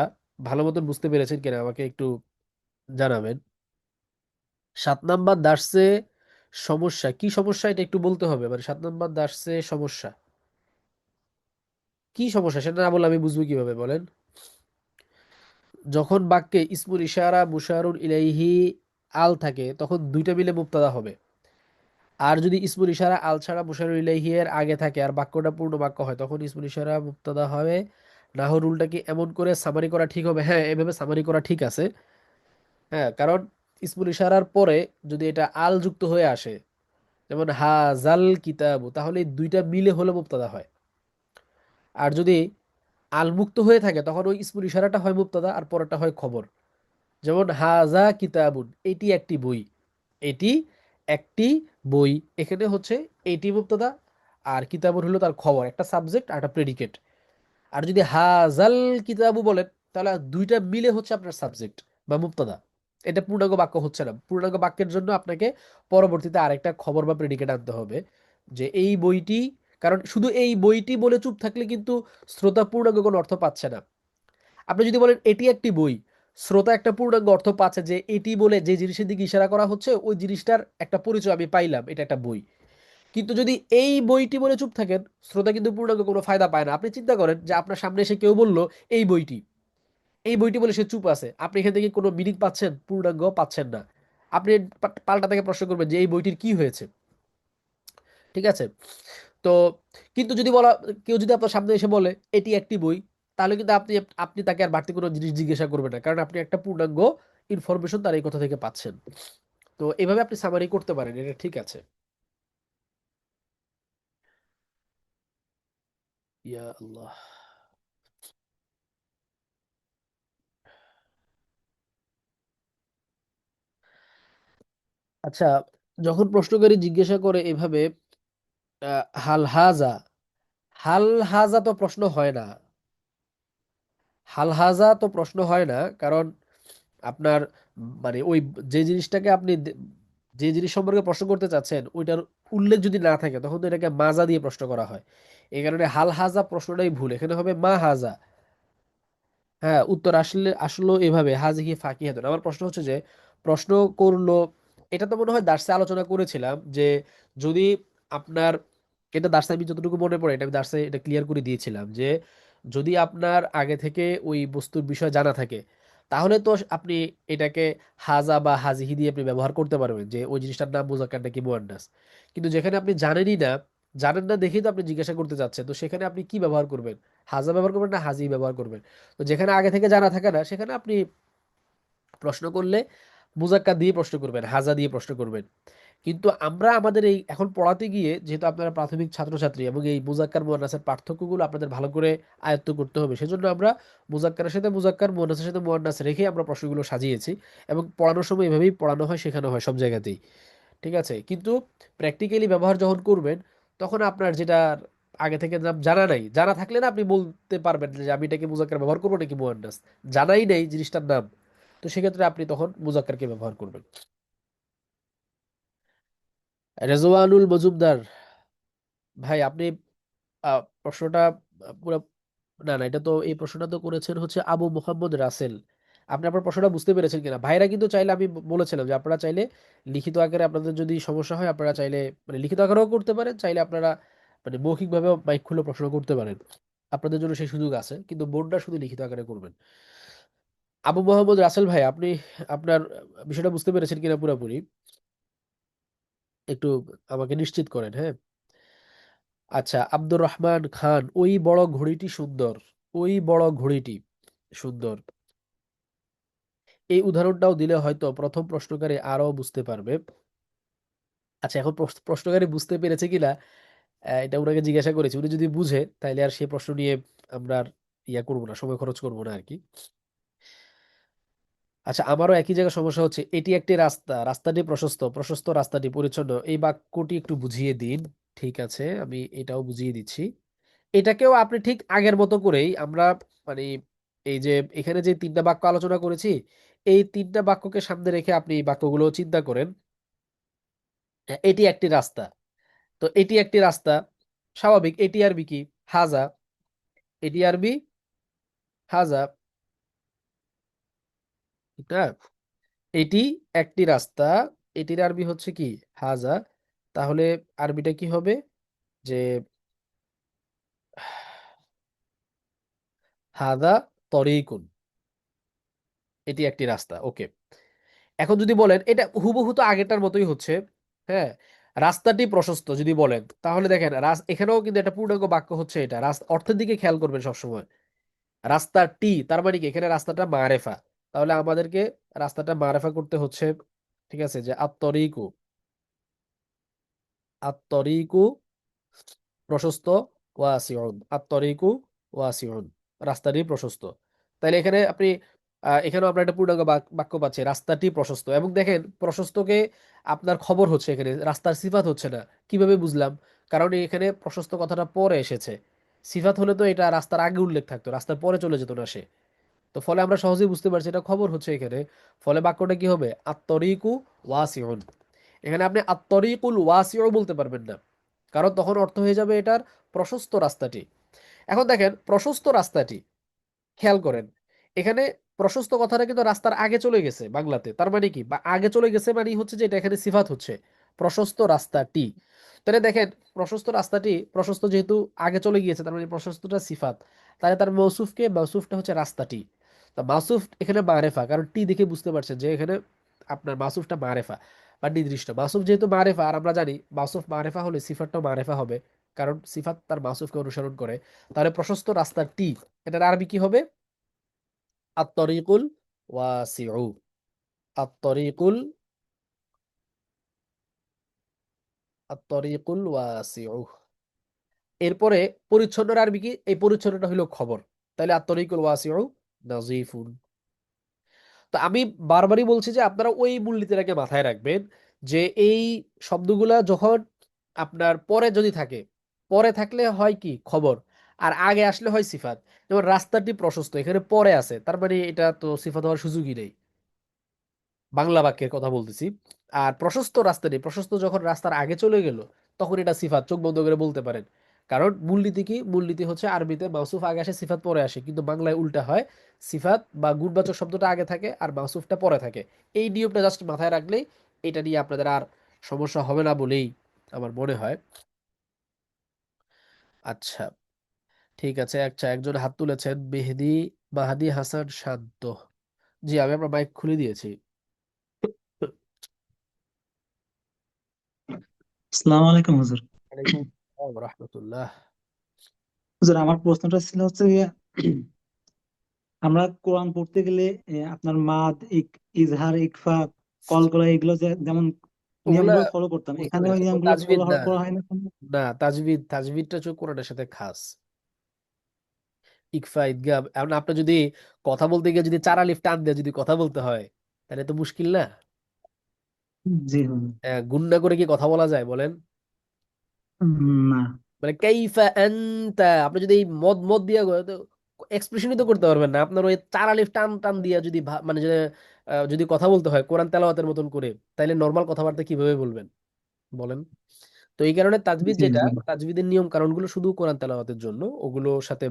ভালো মতন বুঝতে পেরেছেন কিনা আমাকে একটু জানাবেন। 7 নাম্বার দার্সে সমস্যা কি, সমস্যা এটা একটু বলতে হবে, মানে 7 নাম্বার দার্সে সমস্যা কি, সমস্যা সেটা না বললে আমি বুঝবো কিভাবে বলেন? যখন বাক্যে ইসমুল ইশারা মুশারুন ইলাইহি আল থাকে, তখন দুইটা মিলে মুবতাদা হবে। আর যদি ইসমুল ইশারা আল ছাড়া মুশারুল ইলাইহি এর আগে থাকে আর বাক্যটা পূর্ণ বাক্য হয়, তখন ইসমুল ইশারা মুবতাদা হবে। নাহর রুলটা কি এমন করে সামারি করা ঠিক হবে? হ্যাঁ, এভাবে সামারি করা ঠিক আছে। হ্যাঁ, কারণ ইসমুল ইশারার পরে যদি এটা আল যুক্ত হয়ে আসে, যেমন হাজাল কিতাবু, তাহলে এই দুইটা মিলে হলে মুবতাদা হয়। আর যদি আল মুক্ত হয়ে থাকে, তখন ওই ইসমুল ইশারাটা হয় মুবতাদা আর পরেরটা হয় খবর। যেমন হাজা কিতাবুন, এটি একটি বই, এটি একটি বই, এখানে হচ্ছে এটি মুবতাদা আর কিতাবুন হলো তার খবর, একটা সাবজেক্ট আর একটা প্রেডিকেট। আর যদি হাজাল কিতাবু বলেন, তাহলে দুইটা মিলে হচ্ছে আপনার সাবজেক্ট বা মুবতাদা। এটা পূর্ণাঙ্গ বাক্য হচ্ছে না। পূর্ণাঙ্গ বাক্যের জন্য আপনাকে পরবর্তীতে আরেকটা খবর বা প্রেডিকেট আনতে হবে, যে এই বইটি। কারণ শুধু এই বইটি বলে চুপ থাকলে কিন্তু শ্রোতা পূর্ণাঙ্গ কোনো অর্থ পাচ্ছে না। আপনি যদি বলেন এটি একটি বই, শ্রোতা একটা পূর্ণাঙ্গ অর্থ পাচ্ছে যে এটি বলে যে জিনিসের দিকে ইশারা করা হচ্ছে ওই জিনিসটার একটা পরিচয় আমি পাইলাম, এটা একটা বই। কিন্তু যদি এই বইটি বলে চুপ থাকেন, শ্রোতা কিন্তু পূর্ণাঙ্গ কোনো ফায়দা পায় না। আপনি চিন্তা করেন যে আপনার সামনে এসে কেউ বলল এই বইটি, এই বইটি বলে সে চুপ আছে, আপনি এখান থেকে কোনো মিনিং পাচ্ছেন? পূর্ণাঙ্গ পাচ্ছেন না। আপনি পাল্টা থেকে প্রশ্ন করবেন যে এই বইটির কি হয়েছে। ঠিক আছে। তো কিন্তু যদি বলা, কেউ যদি আপনার সামনে এসে বলে এটি একটি বই, তাহলে কিন্তু আপনি আপনি তাকে আর বাড়তি কোনো জিনিস জিজ্ঞাসা করবেন না, কারণ আপনি একটা পূর্ণাঙ্গ ইনফরমেশন তার এই কথা থেকে পাচ্ছেন। তো এভাবে আপনি সামারি করতে পারেন, এটা ঠিক আছে। ইয়া আল্লাহ। আচ্ছা, যখন প্রশ্নকারী জিজ্ঞাসা করে এভাবে হাল হাজা, হাল হাজা তো প্রশ্ন হয় না। হাল হাজা তো প্রশ্ন হয় না, কারণ আপনার মানে ওই যে জিনিসটাকে আপনি যে জিনিস সম্পর্কে প্রশ্ন করতে চাচ্ছেন ওইটার উল্লেখ যদি না থাকে, তখন তো এটাকে মাজা দিয়ে প্রশ্ন করা হয়। এই কারণে হাল হাজা প্রশ্নটাই ভুল, এখানে হবে মা হাজা। হ্যাঁ, উত্তর আসলে আসলো এভাবে, হাজিহি ফাকিহাতুন। আমার প্রশ্ন হচ্ছে যে প্রশ্ন করলো, এটা তো মনে হয় দার্সে আলোচনা করেছিলাম যে যদি আপনার, এটা দার্সে আমি যতটুকু মনে পড়ে এটা আমি দার্সে এটা ক্লিয়ার করে দিয়েছিলাম যে যদি আপনার আগে থেকে ওই বস্তুর বিষয় জানা থাকে, তাহলে তো আপনি এটাকে হাজা বা হাজিহি দিয়ে আপনি ব্যবহার করতে পারবেন যে ওই জিনিসটার নাম মুজাক্কার নাকি মুয়ান্নাস। কিন্তু যেখানে আপনি জানেনই না, জানেন না দেখেই তো আপনি জিজ্ঞাসা করতে চাচ্ছেন, তো সেখানে আপনি কি ব্যবহার করবেন? হাজা ব্যবহার করবেন না হাজি ব্যবহার করবেন? তো যেখানে আগে থেকে জানা থাকে না, সেখানে আপনি প্রশ্ন করলে মুজাক্কার দিয়ে প্রশ্ন করবেন, হাজা দিয়ে প্রশ্ন করবেন। কিন্তু আমরা আমাদের এই এখন পড়াতে গিয়ে, যেহেতু আপনারা প্রাথমিক ছাত্রছাত্রী এবং এই মুজাক্কার মুয়ান্নাসের পার্থক্যগুলো আপনাদের ভালো করে আয়ত্ত করতে হবে, সেজন্য আমরা মুজাক্কারের সাথে মুজাক্কার, মুয়ান্নাসের সাথে মুয়ান্নাস রেখে আমরা প্রশ্নগুলো সাজিয়েছি। এবং পড়ানোর সময় এভাবেই পড়ানো হয়, শেখানো হয় সব জায়গাতেই। ঠিক আছে, কিন্তু প্র্যাকটিক্যালি ব্যবহার যখন করবেন তখন আপনার যেটা আগে থেকে নাম জানা নাই, জানা থাকলে না আপনি বলতে পারবেন না যে আমি এটাকে মুজাক্কার ব্যবহার করবো নাকি মুয়ান্নাস, জানাই নেই জিনিসটার নাম, তো সেক্ষেত্রে আপনি তখন মুজাক্কারকে ব্যবহার করবেন। রেজওয়ানুল মজুমদার, ভাই আপনি প্রশ্নটা পুরো, না না, এটা তো, এই প্রশ্নটা তো করেছেন হচ্ছে আবু মোহাম্মদ রাসেল। আপনি আপনার প্রশ্নটা বুঝতে পেরেছেন কিনা? ভাইরা কিন্তু চাইলে, আমি বলেছিলাম যে আপনারা চাইলে লিখিত আকারে, আপনাদের যদি সমস্যা হয় আপনারা চাইলে মানে লিখিত আকারেও করতে পারেন, চাইলে আপনারা মানে মৌখিকভাবে মাইক খুলে প্রশ্ন করতে পারেন, আপনাদের জন্য সেই সুযোগ আছে, কিন্তু বোর্ডটা শুধু লিখিত আকারে করবেন। আবু মোহাম্মদ রাসেল ভাই, আপনি আপনার বিষয়টা বুঝতে পেরেছেন কিনা পুরোপুরি, একটু আমাকে নিশ্চিত করেন, হ্যাঁ। আচ্ছা, আব্দুর রহমান খান, ওই বড় ঘড়িটি সুন্দর, ওই বড় ঘড়িটি সুন্দর, এই উদাহরণটাও দিলে হয়তো প্রথম প্রশ্নকারী আরো বুঝতে পারবে। আচ্ছা, এখন প্রশ্নকারী বুঝতে পেরেছে কিনা এটা ওনাকে জিজ্ঞাসা করেছি, উনি যদি বুঝে তাহলে আর সে প্রশ্ন নিয়ে আমরা আর ইয়া করবো না, সময় খরচ করবো না আর কি। আচ্ছা, আমারও একই জায়গায় সমস্যা হচ্ছে, এটি একটি রাস্তা, রাস্তাটি প্রশস্ত, প্রশস্ত রাস্তাটি পরিচ্ছন্ন, এই বাক্যটি একটু বুঝিয়ে দিন। ঠিক আছে, আমি এটাও বুঝিয়ে দিচ্ছি। এটাকেও আপনি ঠিক আগের মতো করেই আমরা মানে এই যে এখানে যে তিনটা বাক্য আলোচনা করেছি, এই তিনটা বাক্যকে সামনে রেখে আপনি এই বাক্যগুলো চিন্তা করেন। এটি একটি রাস্তা, তো এটি একটি রাস্তা, স্বাভাবিক, এটি আরবি কি? হাজা। এটি আরবি হাজা, এটা, এটি একটি রাস্তা, এটির আরবি হচ্ছে কি? হাজা। তাহলে আরবিটা কি হবে? যে হাদা তরিকুন, এটি একটি রাস্তা, ওকে। এখন যদি বলেন এটা হুবহু তো আগেরটার মতোই হচ্ছে, হ্যাঁ, রাস্তাটি প্রশস্ত যদি বলেন, তাহলে দেখেন এখানেও কিন্তু একটা পূর্ণাঙ্গ বাক্য হচ্ছে, এটা রাস্তা অর্থের দিকে খেয়াল করবেন সবসময়। রাস্তাটি তার মানে কি? এখানে রাস্তাটা মারেফা, তাহলে আমাদেরকে রাস্তাটা মারেফা করতে হচ্ছে, ঠিক আছে, যে আত্তরিকু, আত্তরিকু প্রশস্ত, ওয়াসিউন, আত্তরিকু ওয়াসিউন, রাস্তাটি প্রশস্ত। তাইলে এখানে আপনি এখানেও আমরা একটা পূর্ণাঙ্গ বাক্য পাচ্ছি, রাস্তাটি প্রশস্ত। এবং দেখেন প্রশস্তকে আপনার খবর হচ্ছে, এখানে রাস্তার সিফাত হচ্ছে না। কিভাবে বুঝলাম? কারণ এখানে প্রশস্ত কথাটা পরে এসেছে, সিফাত হলে তো এটা রাস্তার আগে উল্লেখ থাকতো, রাস্তার পরে চলে যেত না সে। তো ফলে আমরা সহজেই বুঝতে পারছি এটা খবর হচ্ছে এখানে। ফলে বাক্যটা কি হবে? আত্তরিকু ওয়াসিউন। এখানে আপনি আত্তরিকুল ওয়াসিউ বলতে পারবেন না, কারণ তখন অর্থ হয়ে যাবে এটার প্রশস্ত রাস্তাটি। এখন দেখেন প্রশস্ত রাস্তাটি, খেয়াল করেন এখানে প্রশস্ত কথাটা কিন্তু রাস্তার আগে চলে গেছে বাংলাতে, তার মানে কি? বা আগে চলে গেছে মানে হচ্ছে যে এটা এখানে সিফাত হচ্ছে, প্রশস্ত রাস্তাটি। তাহলে দেখেন প্রশস্ত রাস্তাটি, প্রশস্ত যেহেতু আগে চলে গিয়েছে, তার মানে প্রশস্তটা সিফাত, তাহলে তার মৌসুফকে, মৌসুফটা হচ্ছে রাস্তাটি। তা মাসুফ এখানে মারেফা, কারণ টি দেখে বুঝতে পারছেন যে এখানে আপনার মাসুফটা মারেফা বা নির্দিষ্ট। মাসুফ যেহেতু মারেফা, আর আমরা জানি মাসুফ মারেফা হলে সিফাতটাও মারেফা হবে, কারণ সিফাত তার মাসুফকে অনুসরণ করে। তাহলে প্রশস্ত রাস্তাটি, এটার আরবি কি হবে? আত-তরিকুল ওয়াসিউ, আত-তরিকুল, আত-তরিকুল ওয়াসিউ। এরপরে পরিচ্ছন্নর আরবি কি? এই পরিচ্ছন্নটা হলো খবর, তাহলে আত-তরিকুল ওয়াসিউ নাজিফুন। তো আমি বারবারই বলছি যে আপনারা ওই মূলনীতিটাকে মাথায় রাখবেন, যে এই শব্দগুলা যখন আপনার পরে যদি থাকে, পরে থাকলে হয় কি? খবর। আর আগে আসলে হয় সিফাত। যেমন রাস্তাটি প্রশস্ত, এখানে পরে আছে, তার মানে এটা তো সিফাত হওয়ার সুযোগই নেই, বাংলা বাক্যের কথা বলতেছি। আর প্রশস্ত রাস্তাটি, প্রশস্ত যখন রাস্তার আগে চলে গেল, তখন এটা সিফাত, চোখ বন্ধ করে বলতে পারেন। কারণ মূলনীতি কি? মূলনীতি হচ্ছে আরবিতে মাউসুফ আগে আসে, সিফাত পরে আসে, কিন্তু বাংলায় উল্টা হয়, সিফাত বা গুণবাচক শব্দটা আগে থাকে আর মাউসুফটা পরে থাকে। এই নিয়মটা জাস্ট মাথায় রাখলেই এটা নিয়ে আপনাদের আর সমস্যা হবে না বলেই আমার মনে হয়। আচ্ছা, ঠিক আছে। আচ্ছা, একজন হাত তুলেছেন, মাহাদি হাসান শান্ত। জি, আমি আপনার মাইক খুলে দিয়েছি। আসসালামু আলাইকুম হুজুর। ওয়ালাইকুম আসসালাম ওয়া রাহমাতুল্লাহ। হুজুর, আমার প্রশ্নটা ছিল হচ্ছে গিয়ে, আমরা কোরআন পড়তে গেলে আপনার মাদ, ইজহার, ইকফা, কলকলা, এগুলো যেমন ওগুলা নিয়মগুলো ফলো করতাম, বুঝতে এখানে ওই পেরেছি, ও নিয়মগুলো তাজবিদ ফলো না। করা হয় না কেন? না, তাজবিদটা হচ্ছে কোরআনের সাথে খাস। ইকফা, ইদগাম, এখন আপনি যদি কথা বলতে গিয়ে যদি চার আলিফ টান দিয়ে যদি কথা বলতে হয়, তাহলে তো মুশকিল না? জি হুজুর। গুণনা করে কি কথা বলা যায় বলেন? না। মানে কাইফা আনতা, আপনি যদি এই মদ মদ দিয়া এক্সপ্রেশনই তো করতে পারবেন না। আপনার ওই চার আলিফ টান টান দিয়া যদি মানে যে যদি কথা বলতে হয় কোরআন তেলাওয়াতের মতন করে, তাইলে নর্মাল কথাবার্তা কিভাবে বলবেন বলেন? তো এই কারণে তাজবিদ জি যেটা, জি। তাজবিদের নিয়ম কানুনগুলো শুধু কোরআন তেলাওয়াতের জন্য, ওগুলোর সাথে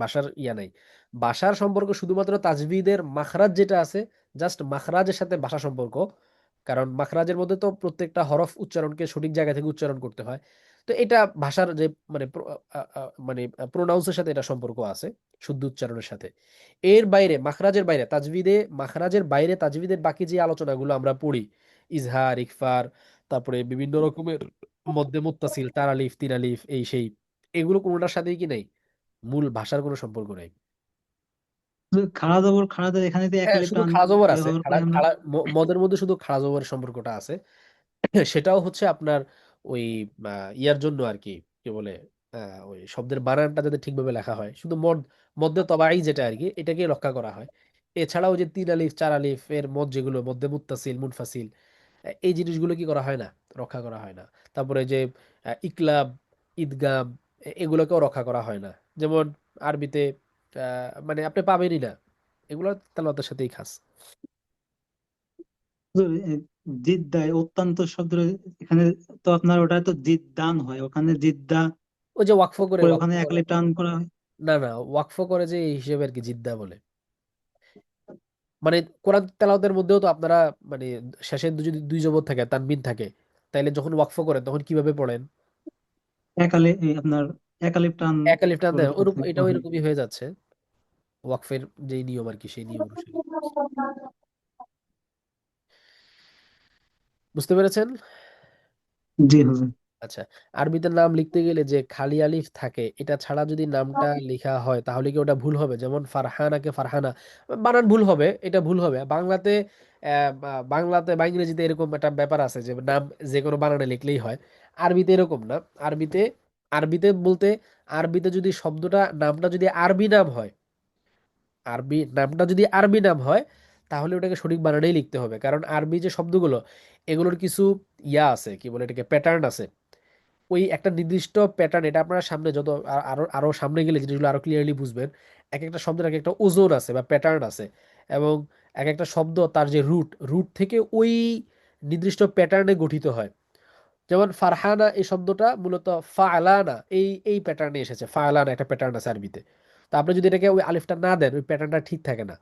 ভাষার ইয়া নাই। ভাষার সম্পর্ক শুধুমাত্র তাজবিদের মাখরাজ যেটা আছে, জাস্ট মাখরাজের সাথে ভাষা সম্পর্ক। কারণ মাখরাজের মধ্যে তো প্রত্যেকটা হরফ উচ্চারণকে সঠিক জায়গা থেকে উচ্চারণ করতে হয়। তো এটা ভাষার যে মানে মানে প্রোনাউন্সের সাথে এটা সম্পর্ক আছে, শুদ্ধ উচ্চারণের সাথে। এর বাইরে মাখরাজের বাইরে তাজবিদে, মাখরাজের বাইরে তাজবিদের বাকি যে আলোচনাগুলো আমরা পড়ি, ইজহার, ইকফার, তারপরে বিভিন্ন রকমের মধ্যে মুত্তাসিল, তার আলিফ, তিন আলিফ, এই সেই, এগুলো কোনোটার সাথেই কি নাই, মূল ভাষার কোনো সম্পর্ক নাই। খাড়া জবর খাড়া জবর এখানে যে এক হ্যাঁ, আলিফ শুধু টান খাড়া জবর আছে, ব্যবহার খাড়া করি আমরা। খাড়া মদের মধ্যে শুধু খাড়া জবরের সম্পর্কটা আছে। সেটাও হচ্ছে আপনার ওই ইয়ার জন্য আর কি, কি বলে, ওই শব্দের বানানটা যাতে ঠিকভাবে লেখা হয়, শুধু মধ্যে তবাই যেটা আর কি, এটাকে রক্ষা করা হয়। এছাড়াও যে তিন আলিফ, চার আলিফ এর মদ যেগুলো মধ্যে মুত্তাসিল, মুনফাসিল, এই জিনিসগুলো কি করা হয় না, রক্ষা করা হয় না। তারপরে যে ইকলাব, ঈদগাম, এগুলোকেও রক্ষা করা হয় না। যেমন আরবিতে মানে আপনি পাবেনই না, এগুলো তেলাওয়াতের সাথেই খাস। হুজুর, জিদ্দা অত্যন্ত শব্দ এখানে, তো আপনার ওটা তো জিদ্দান হয়, ওখানে জিদ্দা ওই যে ওয়াকফ করে, করে ওয়াকফ ওখানে এক করে, আলিফ টান করা হয়। না না, ওয়াকফ করে যে এই হিসেবে আর কি জিদ্দা বলে। মানে কোরআন তেলাওয়াতের মধ্যেও তো আপনারা মানে শেষে যদি দুই জবর থাকে, তানবিন থাকে, তাইলে যখন ওয়াকফ করেন তখন কিভাবে পড়েন? আপনার এক আলিফ টান এক আলিফ টান করে দেয়, ওরকম, ওখানে এটাও পড়া হয়। এরকমই হয়ে যাচ্ছে ওয়াকফের যেই নিয়ম আর কি, সেই নিয়ম অনুসারে। বুঝতে পেরেছেন? জি হুজুর। আচ্ছা, আরবিতে নাম লিখতে গেলে যে খালি আলিফ থাকে, এটা ছাড়া যদি নামটা লেখা হয় তাহলে কি ওটা ভুল হবে? যেমন ফারহানাকে ফারহানা, বানান ভুল হবে, এটা ভুল হবে বাংলাতে। বাংলাতে বা ইংরেজিতে এরকম একটা ব্যাপার আছে যে নাম যে কোনো বানানে লিখলেই হয়। আরবিতে এরকম না। আরবিতে, আরবিতে বলতে, আরবিতে যদি শব্দটা, নামটা যদি আরবি নাম হয়, আরবি নামটা যদি আরবি নাম হয়, তাহলে ওটাকে সঠিক বানানেই লিখতে হবে। কারণ আরবি যে শব্দগুলো, এগুলোর কিছু ইয়া আছে, কি বলে এটাকে, প্যাটার্ন আছে। ওই একটা নির্দিষ্ট প্যাটার্ন, এটা আপনারা সামনে যত আরো আরো সামনে গেলে জিনিসগুলো আরো ক্লিয়ারলি বুঝবেন। এক একটা শব্দের এক একটা ওজন আছে বা প্যাটার্ন আছে, এবং এক একটা শব্দ তার যে রুট, রুট থেকে ওই নির্দিষ্ট প্যাটার্নে গঠিত হয়। যেমন ফারহানা এই শব্দটা মূলত ফালানা, এই প্যাটার্নে এসেছে। ফালানা একটা প্যাটার্ন আছে আরবিতে। তো আপনি যদি এটাকে ওই আলিফটা না দেন, ওই প্যাটার্নটা ঠিক থাকে না।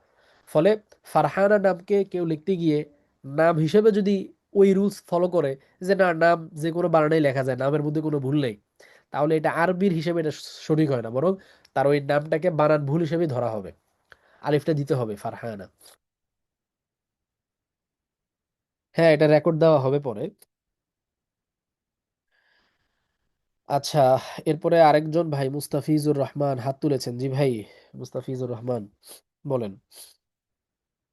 ফলে ফারহানা নামকে কেউ লিখতে গিয়ে নাম হিসেবে যদি ওই রুলস ফলো করে, যে না, নাম যে কোনো বানানেই লেখা যায়, নামের মধ্যে কোনো ভুল নেই, তাহলে এটা আরবির হিসেবে এটা সঠিক হয় না, বরং তার ওই নামটাকে বানান ভুল হিসেবে ধরা হবে, আলিফটা দিতে হবে ফারহানা। হ্যাঁ, এটা রেকর্ড দেওয়া হবে পরে। আচ্ছা, এরপরে আরেকজন ভাই মুস্তাফিজুর রহমান হাত তুলেছেন। জি ভাই, মুস্তাফিজুর রহমান, বলেন।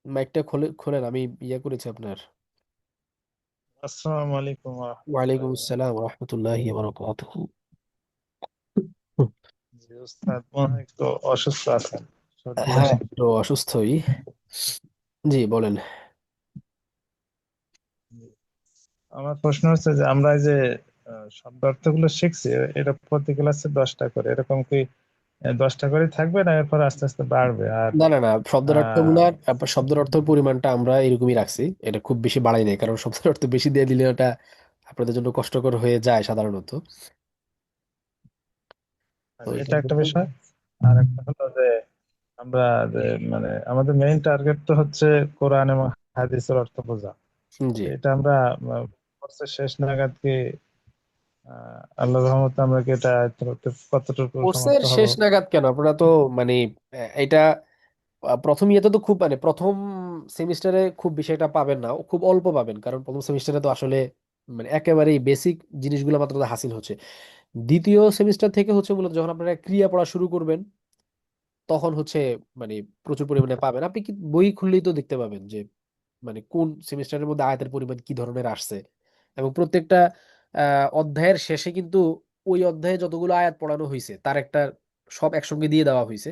মাইকটা খোলেন, আমি ইয়ে করেছি আপনার। আসসালামু আলাইকুম ওয়ালাইকুম রহমতুল্লাহ। আসসালাম রহমতুল্লাহি ওয়া বারাকাতুহু। জি উস্তাদ মনে হয় একটু অসুস্থ আছেন, সর্দি হ্যাঁ, কাশি। একটু অসুস্থই। জি বলেন। জি। আমার প্রশ্ন হচ্ছে যে আমরা এই যে শব্দার্থগুলো শিখছি, এটা প্রতি ক্লাসে 10টা করে, এরকম কি 10টা করে থাকবে, না এরপর আস্তে আস্তে বাড়বে? আর না না না, শব্দের আহ অর্থগুলা, শব্দের অর্থের পরিমাণটা আমরা এরকমই রাখছি। এটা খুব বেশি বাড়াই নাই, কারণ শব্দের অর্থ বেশি দিয়ে দিলে ওটা আপনাদের জন্য কষ্টকর হয়ে যায় সাধারণত। তো এটা এটার একটা জন্য। বিষয়। আর একটা হলো যে আমরা যে মানে আমাদের মেইন টার্গেট তো হচ্ছে কোরআন এবং হাদিসের অর্থ বোঝা। জি, এটা আমরা কোর্সের শেষ নাগাদ কি আল্লাহর রহমতে আমরা কি এটা আয়ত্ত করতে কতটুকু সমর্থ কোর্সের হব? শেষ নাগাদ কেন, আপনারা তো মানে এটা প্রথম ইয়েতে তো খুব মানে প্রথম সেমিস্টারে খুব বেশি একটা পাবেন না, খুব অল্প পাবেন, কারণ প্রথম সেমিস্টারে তো আসলে মানে একেবারেই বেসিক জিনিসগুলো মাত্র তো হাসিল হচ্ছে। দ্বিতীয় সেমিস্টার থেকে হচ্ছে মূলত যখন আপনারা ক্রিয়া পড়া শুরু করবেন, তখন হচ্ছে মানে প্রচুর পরিমাণে পাবেন। আপনি কি বই খুললেই তো দেখতে পাবেন যে মানে কোন সেমিস্টারের মধ্যে আয়াতের পরিমাণ কি ধরনের আসছে। এবং প্রত্যেকটা অধ্যায়ের শেষে কিন্তু ওই অধ্যায়ে যতগুলো আয়াত পড়ানো হয়েছে তার একটা সব একসঙ্গে দিয়ে দেওয়া হয়েছে।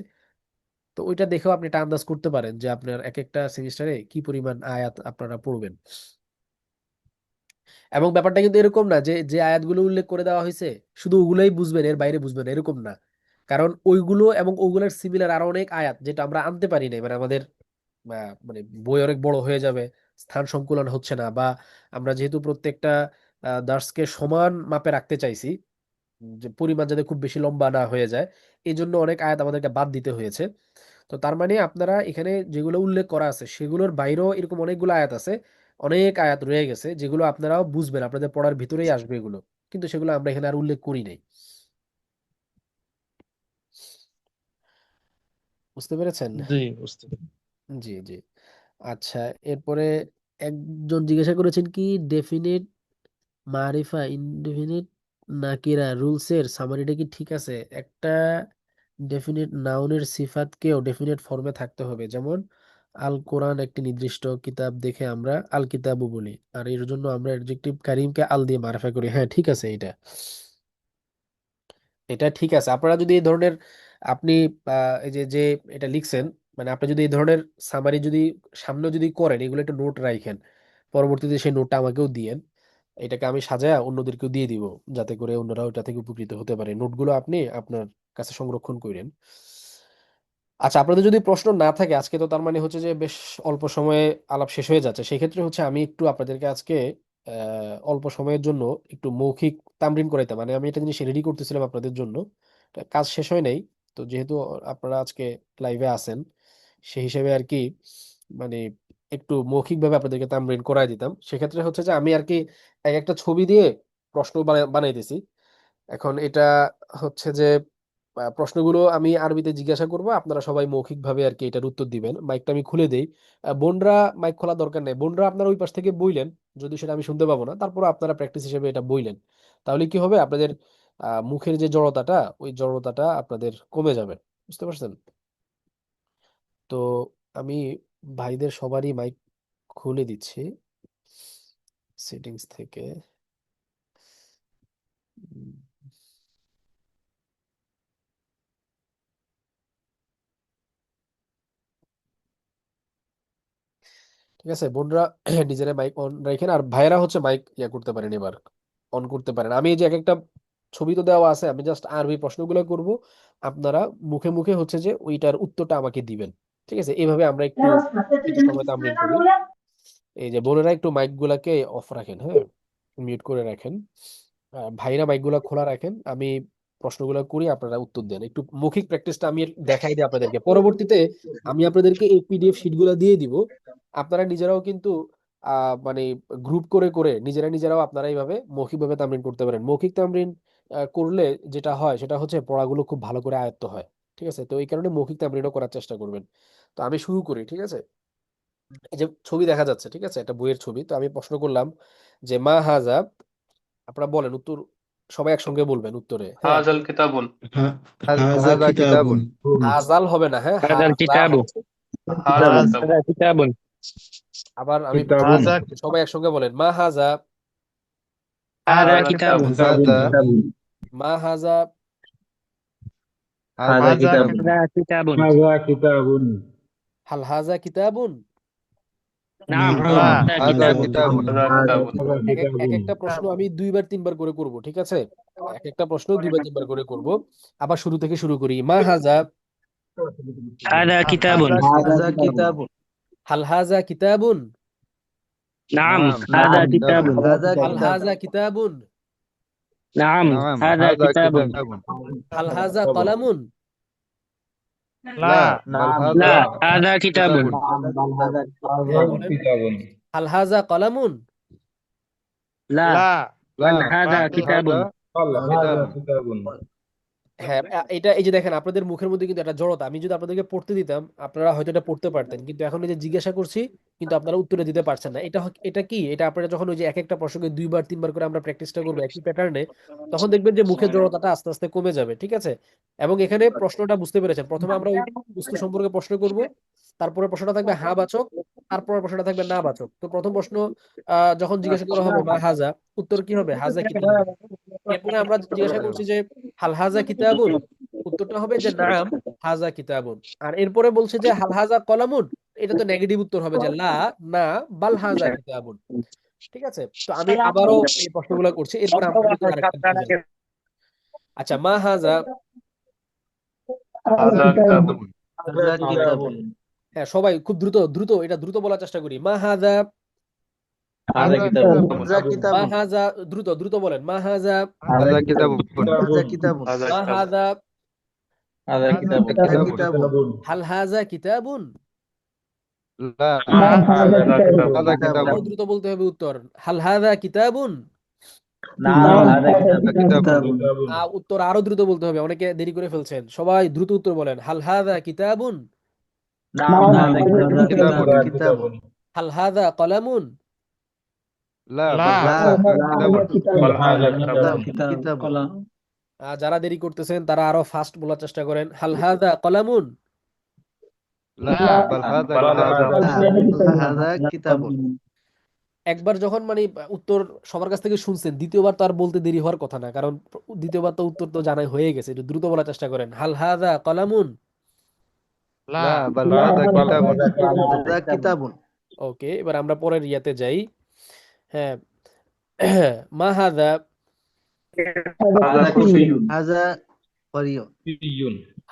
তো ওইটা দেখেও আপনি এটা আন্দাজ করতে পারেন যে আপনার এক একটা সেমিস্টারে কি পরিমাণ আয়াত আপনারা পড়বেন। এবং ব্যাপারটা কিন্তু এরকম না যে যে আয়াতগুলো উল্লেখ করে দেওয়া হয়েছে শুধু ওগুলাই বুঝবেন, এর বাইরে বুঝবেন না, এরকম না। কারণ ওইগুলো এবং ওগুলোর সিমিলার আরো অনেক আয়াত যেটা আমরা আনতে পারি না, মানে আমাদের মানে বই অনেক বড় হয়ে যাবে, স্থান সংকুলন হচ্ছে না, বা আমরা যেহেতু প্রত্যেকটা দার্সকে সমান মাপে রাখতে চাইছি, যে পরিমাণ যাতে খুব বেশি লম্বা না হয়ে যায়, এই জন্য অনেক আয়াত আমাদেরকে বাদ দিতে হয়েছে। তো তার মানে আপনারা এখানে যেগুলো উল্লেখ করা আছে সেগুলোর বাইরেও এরকম অনেকগুলো আয়াত আছে, অনেক আয়াত রয়ে গেছে যেগুলো আপনারাও বুঝবেন, আপনাদের পড়ার ভিতরেই আসবে এগুলো, কিন্তু সেগুলো আমরা এখানে আর উল্লেখ করি নাই। বুঝতে পেরেছেন? জি, বুঝতে পেরেছি। জি জি। আচ্ছা, এরপরে একজন জিজ্ঞাসা করেছেন কি ডেফিনিট মারিফা ইনডেফিনিট নাকিরা রুলসের সামারিটা কি ঠিক আছে? একটা ডেফিনিট নাউনের সিফাতকেও ডেফিনিট ফর্মে থাকতে হবে, যেমন আল কোরআন একটি নির্দিষ্ট কিতাব দেখে আমরা আল কিতাবু বলি, আর এর জন্য আমরা অ্যাডজেক্টিভ কারিমকে আল দিয়ে মারিফা করি। হ্যাঁ, ঠিক আছে, এটা এটা ঠিক আছে। আপনারা যদি এই ধরনের আপনি এই যে যে এটা লিখছেন, মানে আপনি যদি এই ধরনের সামারি যদি সামনে যদি করেন, এগুলো একটা নোট রাখেন, পরবর্তীতে সেই নোটটা আমাকেও দিয়েন, এটাকে আমি সাজায়া অন্যদেরকেও দিয়ে দিব, যাতে করে অন্যরাও এটা থেকে উপকৃত হতে পারে। নোটগুলো আপনি আপনার কাছে সংরক্ষণ করেন। আচ্ছা, আপনাদের যদি প্রশ্ন না থাকে আজকে, তো তার মানে হচ্ছে যে বেশ অল্প সময়ে আলাপ শেষ হয়ে যাচ্ছে। সেই ক্ষেত্রে হচ্ছে আমি একটু আপনাদেরকে আজকে অল্প সময়ের জন্য একটু মৌখিক তামরিন করাইতাম, মানে আমি একটা জিনিস রেডি করতেছিলাম আপনাদের জন্য, তা কাজ শেষ হয় নাই। তো যেহেতু আপনারা আজকে লাইভে আছেন, সেই হিসেবে আর কি, মানে একটু মৌখিকভাবে আপনাদেরকে তামরিন করাই দিতাম। সেক্ষেত্রে হচ্ছে যে আমি আর কি এক একটা ছবি দিয়ে প্রশ্ন বানাইতেছি। এখন এটা হচ্ছে যে প্রশ্নগুলো আমি আরবিতে জিজ্ঞাসা করব, আপনারা সবাই মৌখিকভাবে আর কি এটার উত্তর দিবেন। মাইকটা আমি খুলে দেই। বোনরা মাইক খোলা দরকার নেই, বোনরা আপনারা ওই পাশ থেকে বইলেন, যদি সেটা আমি শুনতে পাবো না, তারপর আপনারা প্র্যাকটিস হিসেবে এটা বইলেন। তাহলে কি হবে, আপনাদের মুখের যে জড়তাটা, ওই জড়তাটা আপনাদের কমে যাবে। বুঝতে পারছেন? তো আমি ভাইদের সবারই মাইক খুলে দিচ্ছি সেটিংস থেকে। উম, ঠিক আছে, বোনরা নিজেরা মাইক অন রাখেন, আর ভাইয়েরা হচ্ছে মাইক ইয়া করতে পারেন, এবার অন করতে পারেন। আমি এই যে এক একটা ছবি তো দেওয়া আছে, আমি জাস্ট আরবি প্রশ্নগুলো করব, আপনারা মুখে মুখে হচ্ছে যে ওইটার উত্তরটা আমাকে দিবেন। ঠিক আছে, এইভাবে আমরা একটু একটু সময় তামরিন করি। এই যে বোনেরা একটু মাইক গুলাকে অফ রাখেন, হ্যাঁ, মিউট করে রাখেন। ভাইরা মাইক গুলা খোলা রাখেন, আমি প্রশ্নগুলো করি, আপনারা উত্তর দেন। একটু মৌখিক প্র্যাকটিসটা আমি দেখাই দিই আপনাদেরকে, পরবর্তীতে আমি আপনাদেরকে এই পিডিএফ শিটগুলো দিয়ে দিব। আপনারা নিজেরাও কিন্তু মানে গ্রুপ করে করে নিজেরা নিজেরাও আপনারা এইভাবে মৌখিকভাবে তামরিন করতে পারেন। মৌখিক তামরিন করলে যেটা হয় সেটা হচ্ছে পড়াগুলো খুব ভালো করে আয়ত্ত হয়। ঠিক আছে, তো এই কারণে মৌখিক তামরিনও করার চেষ্টা করবেন। তো আমি শুরু করি, ঠিক আছে। এই যে ছবি দেখা যাচ্ছে, ঠিক আছে, একটা বইয়ের ছবি। তো আমি প্রশ্ন করলাম যে মা হাজা, আপনারা বলেন উত্তর, সবাই একসঙ্গে বলবেন উত্তরে, হ্যাঁ। هذا الكتاب هذا হাযা كتاب. কিতাবুন। হাজাল হবে না, হ্যাঁ, هذا হাজা الكتاب. হবে। هذا কিতাব, হাজা। كتاب هذا كتاب. আবার আমি প্রশ্ন كتاب. হাযা করছি, সবাই একসঙ্গে বলেন মা হাজা। هذا هذا كتاب. كتاب হাযা মা হাজা। هذا হাযা كتاب. هذا كتاب. هذا كتاب. হাল হাজা কিতাবুন। نعم লা نعم. هذا হাযা كتاب. কিতাবুন। هذا هذا كتاب كتاب. এক একটা প্রশ্ন আমি দুইবার তিনবার করে করব, ঠিক আছে। এক একটা প্রশ্ন দুইবার তিনবার করে করব। আবার শুরু থেকে শুরু করি, মা হাজা। هذا كتاب. হাযা هذا হাযা কিতাবুন। كتاب. কিতাবুন। হাল হাজা কিতাবুন। نعم নাম هذا نعم. كتاب. কিতাবুন। হাযা হাল কিতাবুন। হাজা কিতাবুন। نعم নাম هذا হাযা كتاب. কিতাবুন। হাল হাজা কলামুন। লা বাল نعم. হাযা لا هذا كتاب. কিতাবুন। نعم. بل هذا হ্যাঁ, كتاب. বলেন كتاب. হাল হাজা কলামুন। لا লা লা بل هذا বাল كتاب. হাযা بل هذا কিতাবুন। كتاب. হ্যাঁ, এটা এই যে দেখেন আপনাদের মুখের মধ্যে কিন্তু একটা জড়তা, আমি যদি আপনাদেরকে পড়তে দিতাম আপনারা হয়তো এটা পড়তে পারতেন, কিন্তু এখন এই যে জিজ্ঞাসা করছি কিন্তু আপনারা উত্তরে দিতে পারছেন না। এটা কি, এটা আপনারা যখন ওই যে এক একটা প্রশ্নকে দুইবার তিনবার করে আমরা প্র্যাকটিসটা করবো একই প্যাটার্নে, তখন দেখবেন যে মুখের জড়তাটা আস্তে আস্তে কমে যাবে, ঠিক আছে। এবং এখানে প্রশ্নটা বুঝতে পেরেছেন, প্রথমে আমরা ওই বস্তু সম্পর্কে প্রশ্ন করব, তারপরে প্রশ্নটা থাকবে হা বাচক, তারপরে প্রশ্নটা থাকবে না বাচক। তো প্রথম প্রশ্ন যখন জিজ্ঞাসা করা হবে মা হাজা, উত্তর কি হবে, হাজা কিতাবুন। এরপরে আমরা জিজ্ঞাসা করছি যে হাল হাজা কিতাবুন, উত্তরটা হবে যে নাম হাজা কিতাবুন। আর এরপরে বলছে যে হাল হাজা কলামুন, এটা তো নেগেটিভ উত্তর হবে যে লা, না, বাল হাজা কিতাবুন। ঠিক আছে, তো আমি আবারও এই প্রশ্নগুলো করছি, এরপরে আমরা কিন্তু আরেকটা দিকে যাবো। আচ্ছা, মা হাজা, هذا كتاب هذا كتاب হ্যাঁ সবাই খুব দ্রুত দ্রুত এটা দ্রুত বলার চেষ্টা করি। মা হাজা, هذا كتاب هذا كتاب মা হাজা, দ্রুত দ্রুত বলেন। মা হাজা, هذا كتاب هذا كتاب هذا মা كتاب হাজা, هذا كتاب هذا كتاب হাল হাজা কিতাবুন। لا هذا كتاب هذا كتاب كتاب আরো দ্রুত বলতে হবে উত্তর। হাল হাজা কিতাবুন। نعم هذا كتاب كتاب উত্তর আরো দ্রুত বলতে হবে, অনেকে দেরি করে ফেলছেন, সবাই দ্রুত উত্তর বলেন। হাল হাজা কিতাবুন, نعم هذا هذا كتاب كتاب হাল হাজা কলামুন। لا لا بل هذا كتاب بل هذا كتاب كتاب كتاب قلم যারা দেরি করতেছেন তারা আরো ফাস্ট বলার চেষ্টা করেন। হাল হাজা কলামুন। لا بل هذا بل كتاب هذا كتاب একবার যখন মানে উত্তর সবার কাছ থেকে শুনছেন, দ্বিতীয়বার তো আর বলতে দেরি হওয়ার কথা না, কারণ দ্বিতীয়বার তো উত্তর তো জানাই হয়ে গেছে, একটু দ্রুত বলার চেষ্টা করেন। হাল হাজা কলামুন। لا بل هذا كتاب هذا كتاب ওকে, এবার আমরা পরের ইয়াতে যাই। হ্যাঁ, মা হাজা, هذا كرسي هذا قري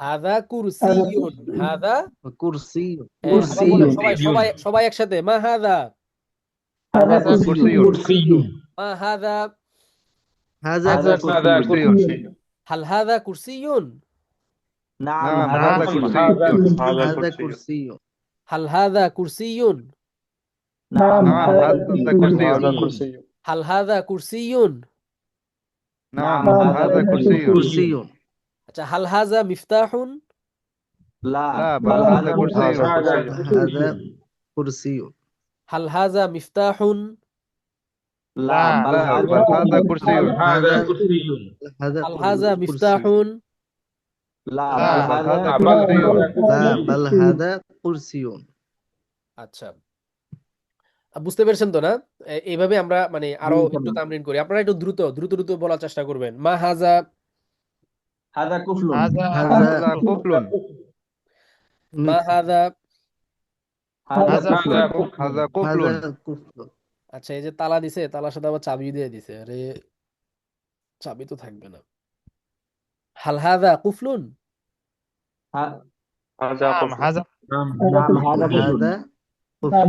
হাজা কুরসিয়ুন। হাজা, كرسي আবার বলেন সবাই সবাই সবাই একসাথে। মা হাজা, هذا كرسي মা হাজা, هذا هذا كرسي كرسي হাল হাজা কুরসিয়ুন, نعم نعم هذا هذا كرسي كرسي هذا كرسي হাল হাজা কুরসিয়ুন, نعم نعم هذا هذا كرسي كرسي হাল হাজা কুরসিয়ুন। نعم هذا كرسي كرسي আচ্ছা, হাল হাজা মিফতাহুন। لا لا بل هذا كرسي هذا كرسي হাল হাজা মিফতাহুন। لا بل لا هذا بل هذا كرسي هذا হাল হাজা كرسي মিফতাহুন। لا لا بل بل هذا هذا كرسي لا بل هذا كرسي আচ্ছা, বুঝতে পেরেছেন তো না? এইভাবে আমরা মানে আরো একটু তামরিন করি, আপনারা একটু দ্রুত দ্রুত দ্রুত বলার চেষ্টা করবেন। মা হাজা, هذا كفل هذا هذا قفل মা হাজা। هذا كفل هذا قفل هذا كفل আচ্ছা, এই যে তালা দিছে, তালার সাথে আবার চাবি দিয়ে দিছে, আরে চাবি তো থাকবে না। হাল হাজা কুফলুন। هذا نعم كفر هذا نعم هذا كفل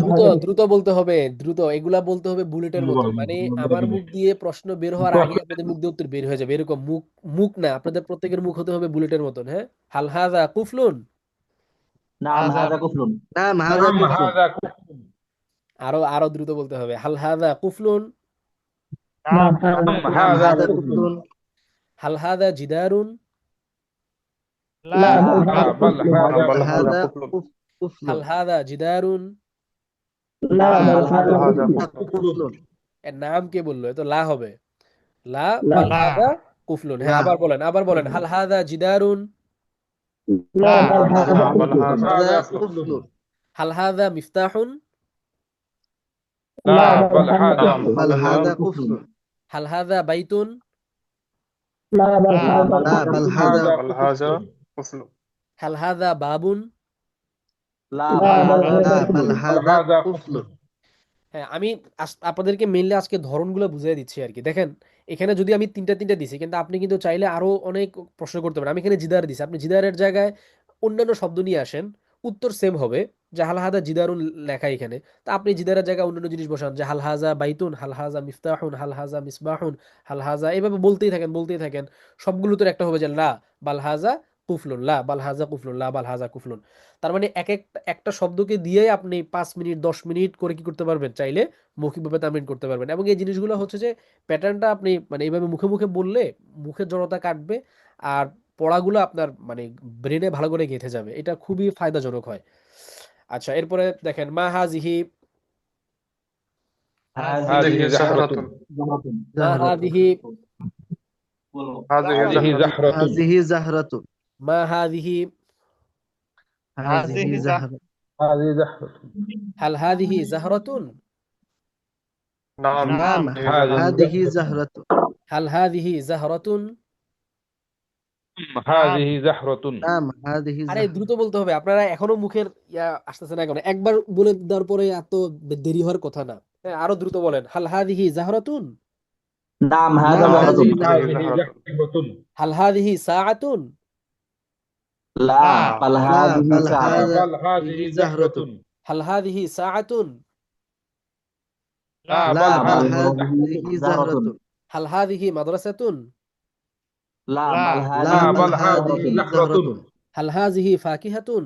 দ্রুত দ্রুত বলতে হবে, দ্রুত এগুলা বলতে হবে বুলেটের মতো, মানে আমার মুখ দিয়ে প্রশ্ন বের হওয়ার আগে আপনাদের মুখ দিয়ে উত্তর বের হয়ে যাবে, এরকম মুখ মুখ না, আপনাদের প্রত্যেকের মুখ হতে হবে বুলেটের মতন। হ্যাঁ, হাল হাজা কুফলুন। نعم هذا كفل نعم هذا كفل আরো আরো দ্রুত বলতে হবে। হাল হাজা কুফলুন। نعم نعم هذا هذا كفل হাল হাজা জিদারুন। لا بل بل هذا هذا هذا كفل كفل হাল হাজা জিদারুন। نعم لا هذا هذا كفل এর নাম কে বললো? এ তো লা হবে। লা বাল হাজা কুফলুন। হ্যাঁ, لا আবার বলেন হাল হাজা জিদারুন। لا بل هذا هذا كفل হাল হাজা মিফতাহুন। لا بل هذا بل هذا كفل হাল হাজা বাইতুন। لا بل هذا بل هذا كفر হাল হাজা বাবুন। لا بل هذا كفل হ্যাঁ, আমি আপনাদেরকে মেইনলি আজকে ধরনগুলো বুঝিয়ে দিচ্ছি আর কি। দেখেন, এখানে যদি আমি তিনটা তিনটা দিছি, কিন্তু আপনি কিন্তু চাইলে আরো অনেক প্রশ্ন করতে পারেন। আমি এখানে জিদার দিছি, আপনি জিদারের জায়গায় অন্যান্য শব্দ নিয়ে আসেন, উত্তর সেম হবে। যে হাল হাজা জিদারুন লেখা এখানে, তা আপনি জিদারের জায়গায় অন্যান্য জিনিস বসান, যে হাল হাজা বাইতুন, হাল হাজা মিফতাহুন, হাল হাজা মিসবাহুন, হাল হাজা, এইভাবে বলতেই থাকেন। সবগুলো তো একটা হবে যে লা বাল হাজা কুফলুন, লা বাল হাজা কুফলুন, লা বাল হাজা কুফলুন। তার মানে একটা শব্দকে দিয়ে আপনি 5 মিনিট 10 মিনিট করে কি করতে পারবেন, চাইলে মৌখিকভাবে তামিল করতে পারবেন। এবং এই জিনিসগুলো হচ্ছে যে প্যাটার্নটা আপনি মানে এইভাবে মুখে মুখে বললে মুখের জড়তা কাটবে, আর পড়াগুলো আপনার মানে ব্রেনে ভালো করে গেঁথে যাবে, এটা খুবই ফায়দাজনক হয়। আচ্ছা, এরপরে দেখেন মা হাজিহি। هذه زهرة মা হাজিহি। هذه زهرة هذه زهرة মা হাজিহি। هذه زهرة هذه زهرة হাল হাজিহি জাহরাতুন। نعم نعم هذه زهرة হাল হাজিহি জাহরাতুন। هذه زهرة نعم هذه আরে زهرة দ্রুত বলতে হবে, আপনারা এখনো মুখের ইয়া আসতেছে না, এখন একবার বলে দেওয়ার পরে এত দেরি হওয়ার কথা না। হ্যাঁ, আরো দ্রুত বলেন। হাল হাদিহি জাহরাতুন, نعم هذا نعم وقت. هذه هذه زهرة. زهرة. হাল হাদিহি সাআতুন, لا بل لا لا هذه بل ساعة. لا هذا بل هذه هي زهرة. زهرة. হাল হাদিহি সাআতুন, لا لا بل لا بل بل هذه هذه هذه زهرة. زهرة. হাল হাদিহি মাদ্রাসাতুন, لا بل لا لا هذه بل بل هذه هذه زهرة. زهرة. زهرة. হাল হাযিহি ফাকিহাতুন।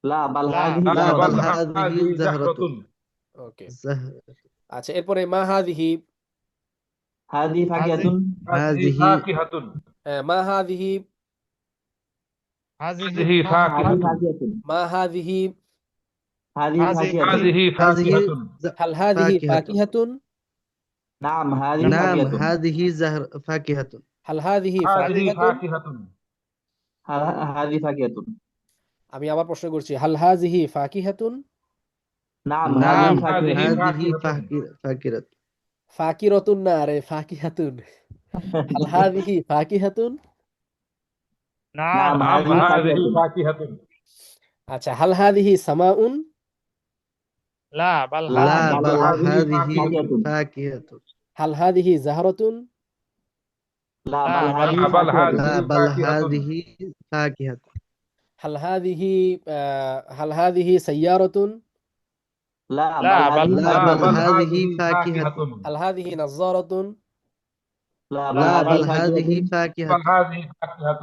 لا بل هذه لا لا بل بل زهرة. هذه هذه زهرة. زهرة. ওকে, زهرة. আচ্ছা এরপরে মা হাযিহি, هذه فاكهة. هذه هذه فاكهة. মা হাযিহি, هذه هذه فاكهة. فاكهة. মা হাযিহি, هذه فاكهة. هذه هذه فاكهة. হাল হাযিহি فاكهة. ফাকিহাতুন, نعم هذه نعم فاكهة. هذه فاكهة. হাল হাযিহি هذه ফাকিহাতুন। فاكهة. هذه فاكهة. আমি আবার প্রশ্ন করছি, হাল হাযিহি ফাকিহাতুন, نعم نعم هذه نعم فاكهة. هذه هذه فاكهة. فاكهة. ফাকিরাতুন না রে, ফাকিহাতুন। হাল হাযিহি ফাকিহাতুন। نعم نعم هذه هذه فاكهة. فاكهة. আচ্ছা, হাল হাযিহি সামাউন, لا لا بل بل هذه هذه فاكهة. فاكهة. হাল হাযিহি জাহরাতুন, لا بل هذه لا بل فاكهة. لا هذه بل فاكهة. هذه فاكهة. হাল হাযিহি হাল হাযিহি সাইয়ারাতুন, لا لا بل بل هذه لا لا بل بل فاكهة. هذه هذه فاكهة. فاكهة. হাল হাযিহি নাযারাতুন। لا بل لا هذه بل فاكهة. هذه بل فاكهة. هذه فاكهة.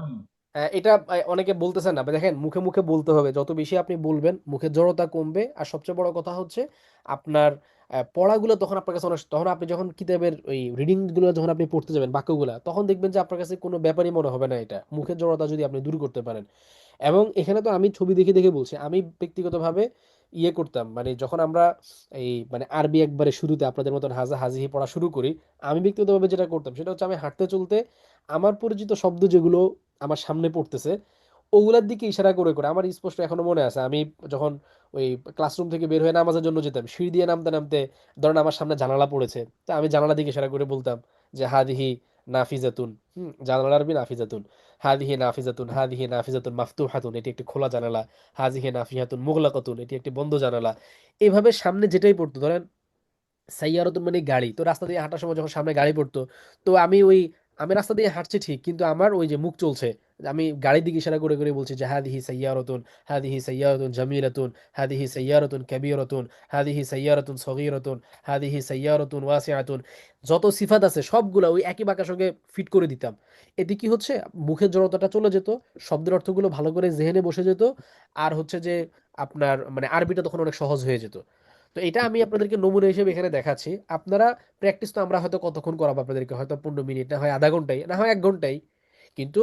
এটা অনেকে বলতেছেন না, দেখেন মুখে মুখে বলতে হবে, যত বেশি আপনি বলবেন মুখের জড়তা কমবে। আর সবচেয়ে বড় কথা হচ্ছে আপনার পড়াগুলো তখন আপনার কাছে তখন আপনি যখন কিতাবের ওই রিডিং গুলো যখন আপনি পড়তে যাবেন বাক্যগুলা, তখন দেখবেন যে আপনার কাছে কোনো ব্যাপারই মনে হবে না। এটা মুখের জড়তা যদি আপনি দূর করতে পারেন। এবং এখানে তো আমি ছবি দেখে দেখে বলছি, আমি ব্যক্তিগতভাবে ইয়ে করতাম, মানে যখন আমরা এই মানে আরবি একবারে শুরুতে আপনাদের মতন হাজা হাজিহি পড়া শুরু করি, আমি ব্যক্তিগতভাবে যেটা করতাম সেটা হচ্ছে আমি হাঁটতে চলতে আমার পরিচিত শব্দ যেগুলো আমার সামনে পড়তেছে ওগুলার দিকে ইশারা করে করে আমার স্পষ্ট এখনো মনে আছে। আমি যখন ওই ক্লাসরুম থেকে বের হয়ে নামাজের জন্য যেতাম, সিঁড়ি দিয়ে নামতে নামতে ধরেন আমার সামনে জানালা পড়েছে, তো আমি জানালা দিকে ইশারা করে বলতাম যে হাদিহি নাফিজাতুন। জানালা আরবি নাফিজাতুন। হাদিহি নাফিজাতুন, হাদিহি নাফিজাতুন মাফতুহাতুন, এটি একটি খোলা জানালা। হাজিহি নাফিহাতুন মুগলাকাতুন, এটি একটি বন্ধ জানালা। এভাবে সামনে যেটাই পড়তো, ধরেন সাইয়ারাতুন মানে গাড়ি, তো রাস্তা দিয়ে হাঁটার সময় যখন সামনে গাড়ি পড়তো, তো আমি রাস্তা দিয়ে হাঁটছি ঠিক, কিন্তু আমার ওই যে মুখ চলছে, আমি গাড়ির দিকে ইশারা করে করে বলছি যে হাদিহি সাইয়ারাতুন, হাদিহি সাইয়ারাতুন জামিলাতুন, হাদিহি সাইয়ারাতুন কাবীরাতুন, হাদিহি সাইয়ারাতুন সগীরাতুন, হাদিহি সাইয়ারাতুন ওয়াসিআতুন। যত সিফাত আছে সবগুলা ওই একই বাঁকার সঙ্গে ফিট করে দিতাম। এতে কি হচ্ছে, মুখের জড়তাটা চলে যেত, শব্দের অর্থগুলো ভালো করে জেহেনে বসে যেত। আর হচ্ছে যে আপনার মানে আরবিটা তখন অনেক সহজ হয়ে যেত। তো এটা আমি আপনাদেরকে নমুনা হিসেবে এখানে দেখাচ্ছি। আপনারা প্র্যাকটিস তো আমরা হয়তো কতক্ষণ করাবো আপনাদেরকে, হয়তো 15 মিনিট, না হয় আধা ঘন্টায়, না হয় 1 ঘন্টায়। কিন্তু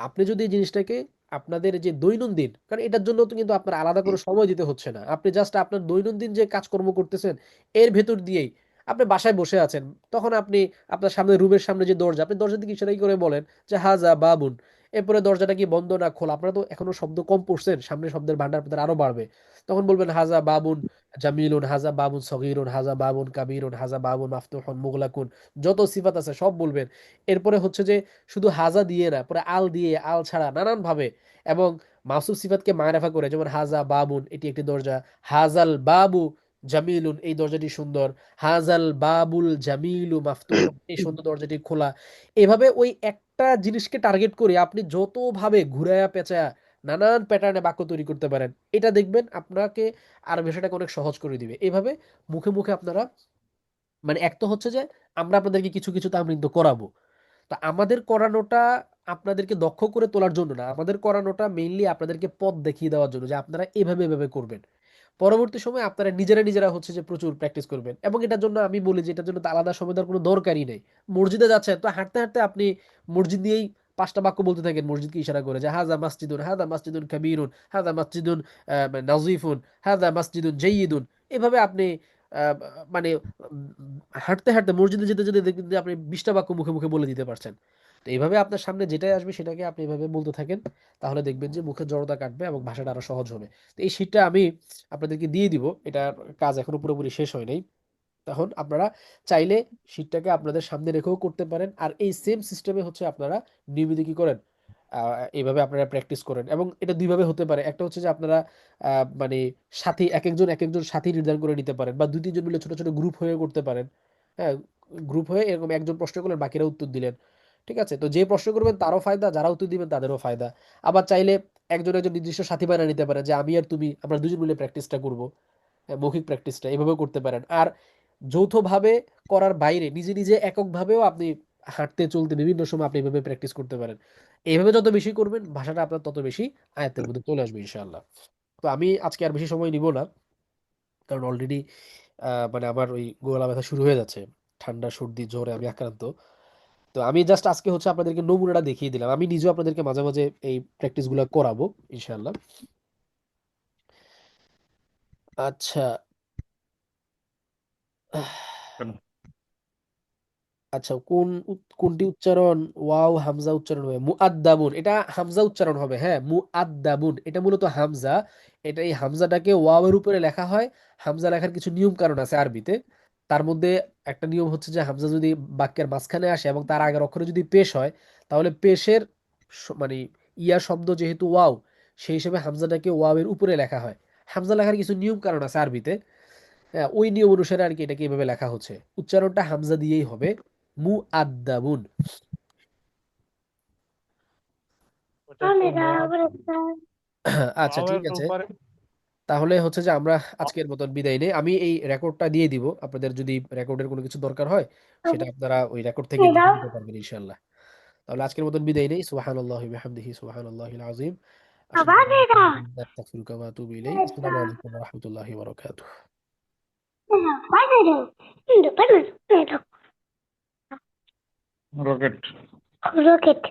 আপনি যদি এই জিনিসটাকে আপনাদের যে দৈনন্দিন, কারণ এটার জন্য তো কিন্তু আপনার আলাদা করে সময় দিতে হচ্ছে না, আপনি জাস্ট আপনার দৈনন্দিন যে কাজকর্ম করতেছেন এর ভেতর দিয়েই আপনি বাসায় বসে আছেন, তখন আপনি আপনার সামনে রুমের সামনে যে দরজা, আপনি দরজার দিকে ইশারাই করে বলেন যে হাজা বাবুন। এরপরে দরজাটা কি বন্ধ না খোলা, আপনারা তো এখনো শব্দ কম পড়ছেন, সামনে শব্দের ভান্ডার আপনাদের আরো বাড়বে। তখন বলবেন হাজা বাবুন জামিলুন, হাজা বাবুন সগীরুন, হাজা বাবুন কাবীরুন, হাজা বাবুন মাফতুহুন মুগলাকুন, যত সিফাত আছে সব বলবেন। এরপরে হচ্ছে যে শুধু হাজা দিয়ে না, পরে আল দিয়ে, আল ছাড়া নানান ভাবে, এবং মাউসুফ সিফাতকে মায়রাফা করে, যেমন হাজা বাবুন এটি একটি দরজা, হাজাল বাবু জামিলুন এই দরজাটি সুন্দর, হাজাল বাবুল জামিলু মাফতুহুন এই সুন্দর দরজাটি খোলা। এভাবে ওই একটা জিনিসকে টার্গেট করে আপনি যতভাবে ঘুরায়া পেঁচায়া নানান প্যাটার্নে বাক্য তৈরি করতে পারেন, এটা দেখবেন আপনাকে আর বিষয়টাকে অনেক সহজ করে দিবে। এভাবে মুখে মুখে আপনারা মানে এক তো হচ্ছে যে আমরা আপনাদেরকে কিছু কিছু তামরিন তো করাবো, তো আমাদের করানোটা আপনাদেরকে দক্ষ করে তোলার জন্য না, আমাদের করানোটা মেইনলি আপনাদেরকে পথ দেখিয়ে দেওয়ার জন্য যে আপনারা এভাবে এভাবে করবেন। পরবর্তী সময়ে আপনারা নিজেরা নিজেরা হচ্ছে যে প্রচুর প্র্যাকটিস করবেন, এবং এটার জন্য আমি বলি যে এটার জন্য তো আলাদা সময় দেওয়ার কোনো দরকারই নেই। মসজিদে যাচ্ছেন তো হাঁটতে হাঁটতে আপনি মসজিদ নিয়েই 5টা বাক্য বলতে থাকেন, মসজিদকে ইশারা করে যে হাদা মাসজিদুন কাবীরুন, হাদা মাসজিদুন নাজিফুন, হাদা মাসজিদুন জাইয়িদুন। এভাবে আপনি আহ, মানে হাঁটতে হাঁটতে মসজিদে যেতে যেতে দেখবেন যে আপনি 20টা বাক্য মুখে মুখে বলে দিতে পারছেন। তো এইভাবে আপনার সামনে যেটাই আসবে সেটাকে আপনি এভাবে বলতে থাকেন, তাহলে দেখবেন যে মুখের জড়তা কাটবে এবং ভাষাটা আরো সহজ হবে। তো এই শীটটা আমি আপনাদেরকে দিয়ে দিব, এটার কাজ এখনো পুরোপুরি শেষ হয় নাই। তখন আপনারা চাইলে শীটটাকে আপনাদের সামনে রেখেও করতে পারেন, আর এই সেম সিস্টেমে হচ্ছে আপনারা নিয়মিত কি করেন এইভাবে আপনারা প্র্যাকটিস করেন এবং এটা দুইভাবে হতে পারে। একটা হচ্ছে যে আপনারা মানে সাথী এক একজন সাথী নির্ধারণ করে নিতে পারেন বা দুই তিনজন মিলে ছোট ছোট গ্রুপ হয়ে করতে পারেন। হ্যাঁ, গ্রুপ হয়ে এরকম একজন প্রশ্ন করলেন, বাকিরা উত্তর দিলেন। ঠিক আছে, তো যে প্রশ্ন করবেন তারও ফায়দা, যারা উত্তর দিবেন তাদেরও ফায়দা। আবার চাইলে একজন একজন নির্দিষ্ট সাথী বানিয়ে নিতে পারেন যে আমি আর তুমি আমরা দুজন মিলে প্র্যাকটিসটা করব, মৌখিক প্র্যাকটিসটা এভাবেও করতে পারেন। আর যৌথভাবে করার বাইরে নিজে নিজে এককভাবেও আপনি হাঁটতে চলতে বিভিন্ন সময় আপনি এভাবে প্র্যাকটিস করতে পারেন। এইভাবে যত বেশি করবেন ভাষাটা আপনার তত বেশি আয়ত্তের মধ্যে চলে আসবে ইনশাআল্লাহ। তো আমি আজকে আর বেশি সময় নিব না, কারণ অলরেডি মানে আমার ওই গলা ব্যথা শুরু হয়ে যাচ্ছে, ঠান্ডা সর্দি জ্বরে আমি আক্রান্ত। তো আমি জাস্ট আজকে হচ্ছে আপনাদেরকে নমুনাটা দেখিয়ে দিলাম, আমি নিজেও আপনাদেরকে মাঝে মাঝে এই প্র্যাকটিস গুলো করাবো ইনশাআল্লাহ। আচ্ছা, আচ্ছা কোনটি উচ্চারণ ওয়াও হামজা উচ্চারণ হবে? মুআদ্দাবুন, এটা হামজা উচ্চারণ হবে। হ্যাঁ, মুআদ্দাবুন এটা মূলত হামজা। এটা এই হামজাটাকে ওয়াও এর উপরে লেখা হয়। হামজা লেখার কিছু নিয়ম কারণ আছে আরবিতে। তার মধ্যে একটা নিয়ম হচ্ছে যে হামজা যদি বাক্যের মাঝখানে আসে এবং তার আগের অক্ষরে যদি পেশ হয়, তাহলে পেশের মানে ইয়া শব্দ যেহেতু ওয়াও, সেই হিসেবে হামজাটাকে ওয়াও এর উপরে লেখা হয়। হামজা লেখার কিছু নিয়ম কারণ আছে আরবিতে। হ্যাঁ, ওই নিয়ম অনুসারে আর কি এটাকে এভাবে লেখা হচ্ছে। উচ্চারণটা হামজা দিয়েই হবে, মুআদ্দাবুন। ওটা একটু আচ্ছা, ঠিক ওয়াওয়ের আছে। উপরে তাহলে হচ্ছে যে আমরা আজকের মতন বিদায় নেই। আমি এই রেকর্ডটা দিয়ে দিব, আপনাদের যদি রেকর্ডের কোনো কিছু দরকার হয় সেটা আপনারা ওই রেকর্ড থেকে দেখে নিতে পারবেন ইনশাআল্লাহ। তাহলে আজকের মতন বিদায় নেই। সুবহানাল্লাহি ওয়া বিহামদিহি সুবহানাল্লাহিল আযীম। আশহাদু আল্লা ইলাহা ইল্লাল্লাহ ওয়া আস্তাগফিরুকা ওয়া আতুবু ইলাইক। আসসালামু আলাইকুম ওয়া রাহমাতুল্লাহি ওয়া বারাকাতুহু। রকেট। Rocket.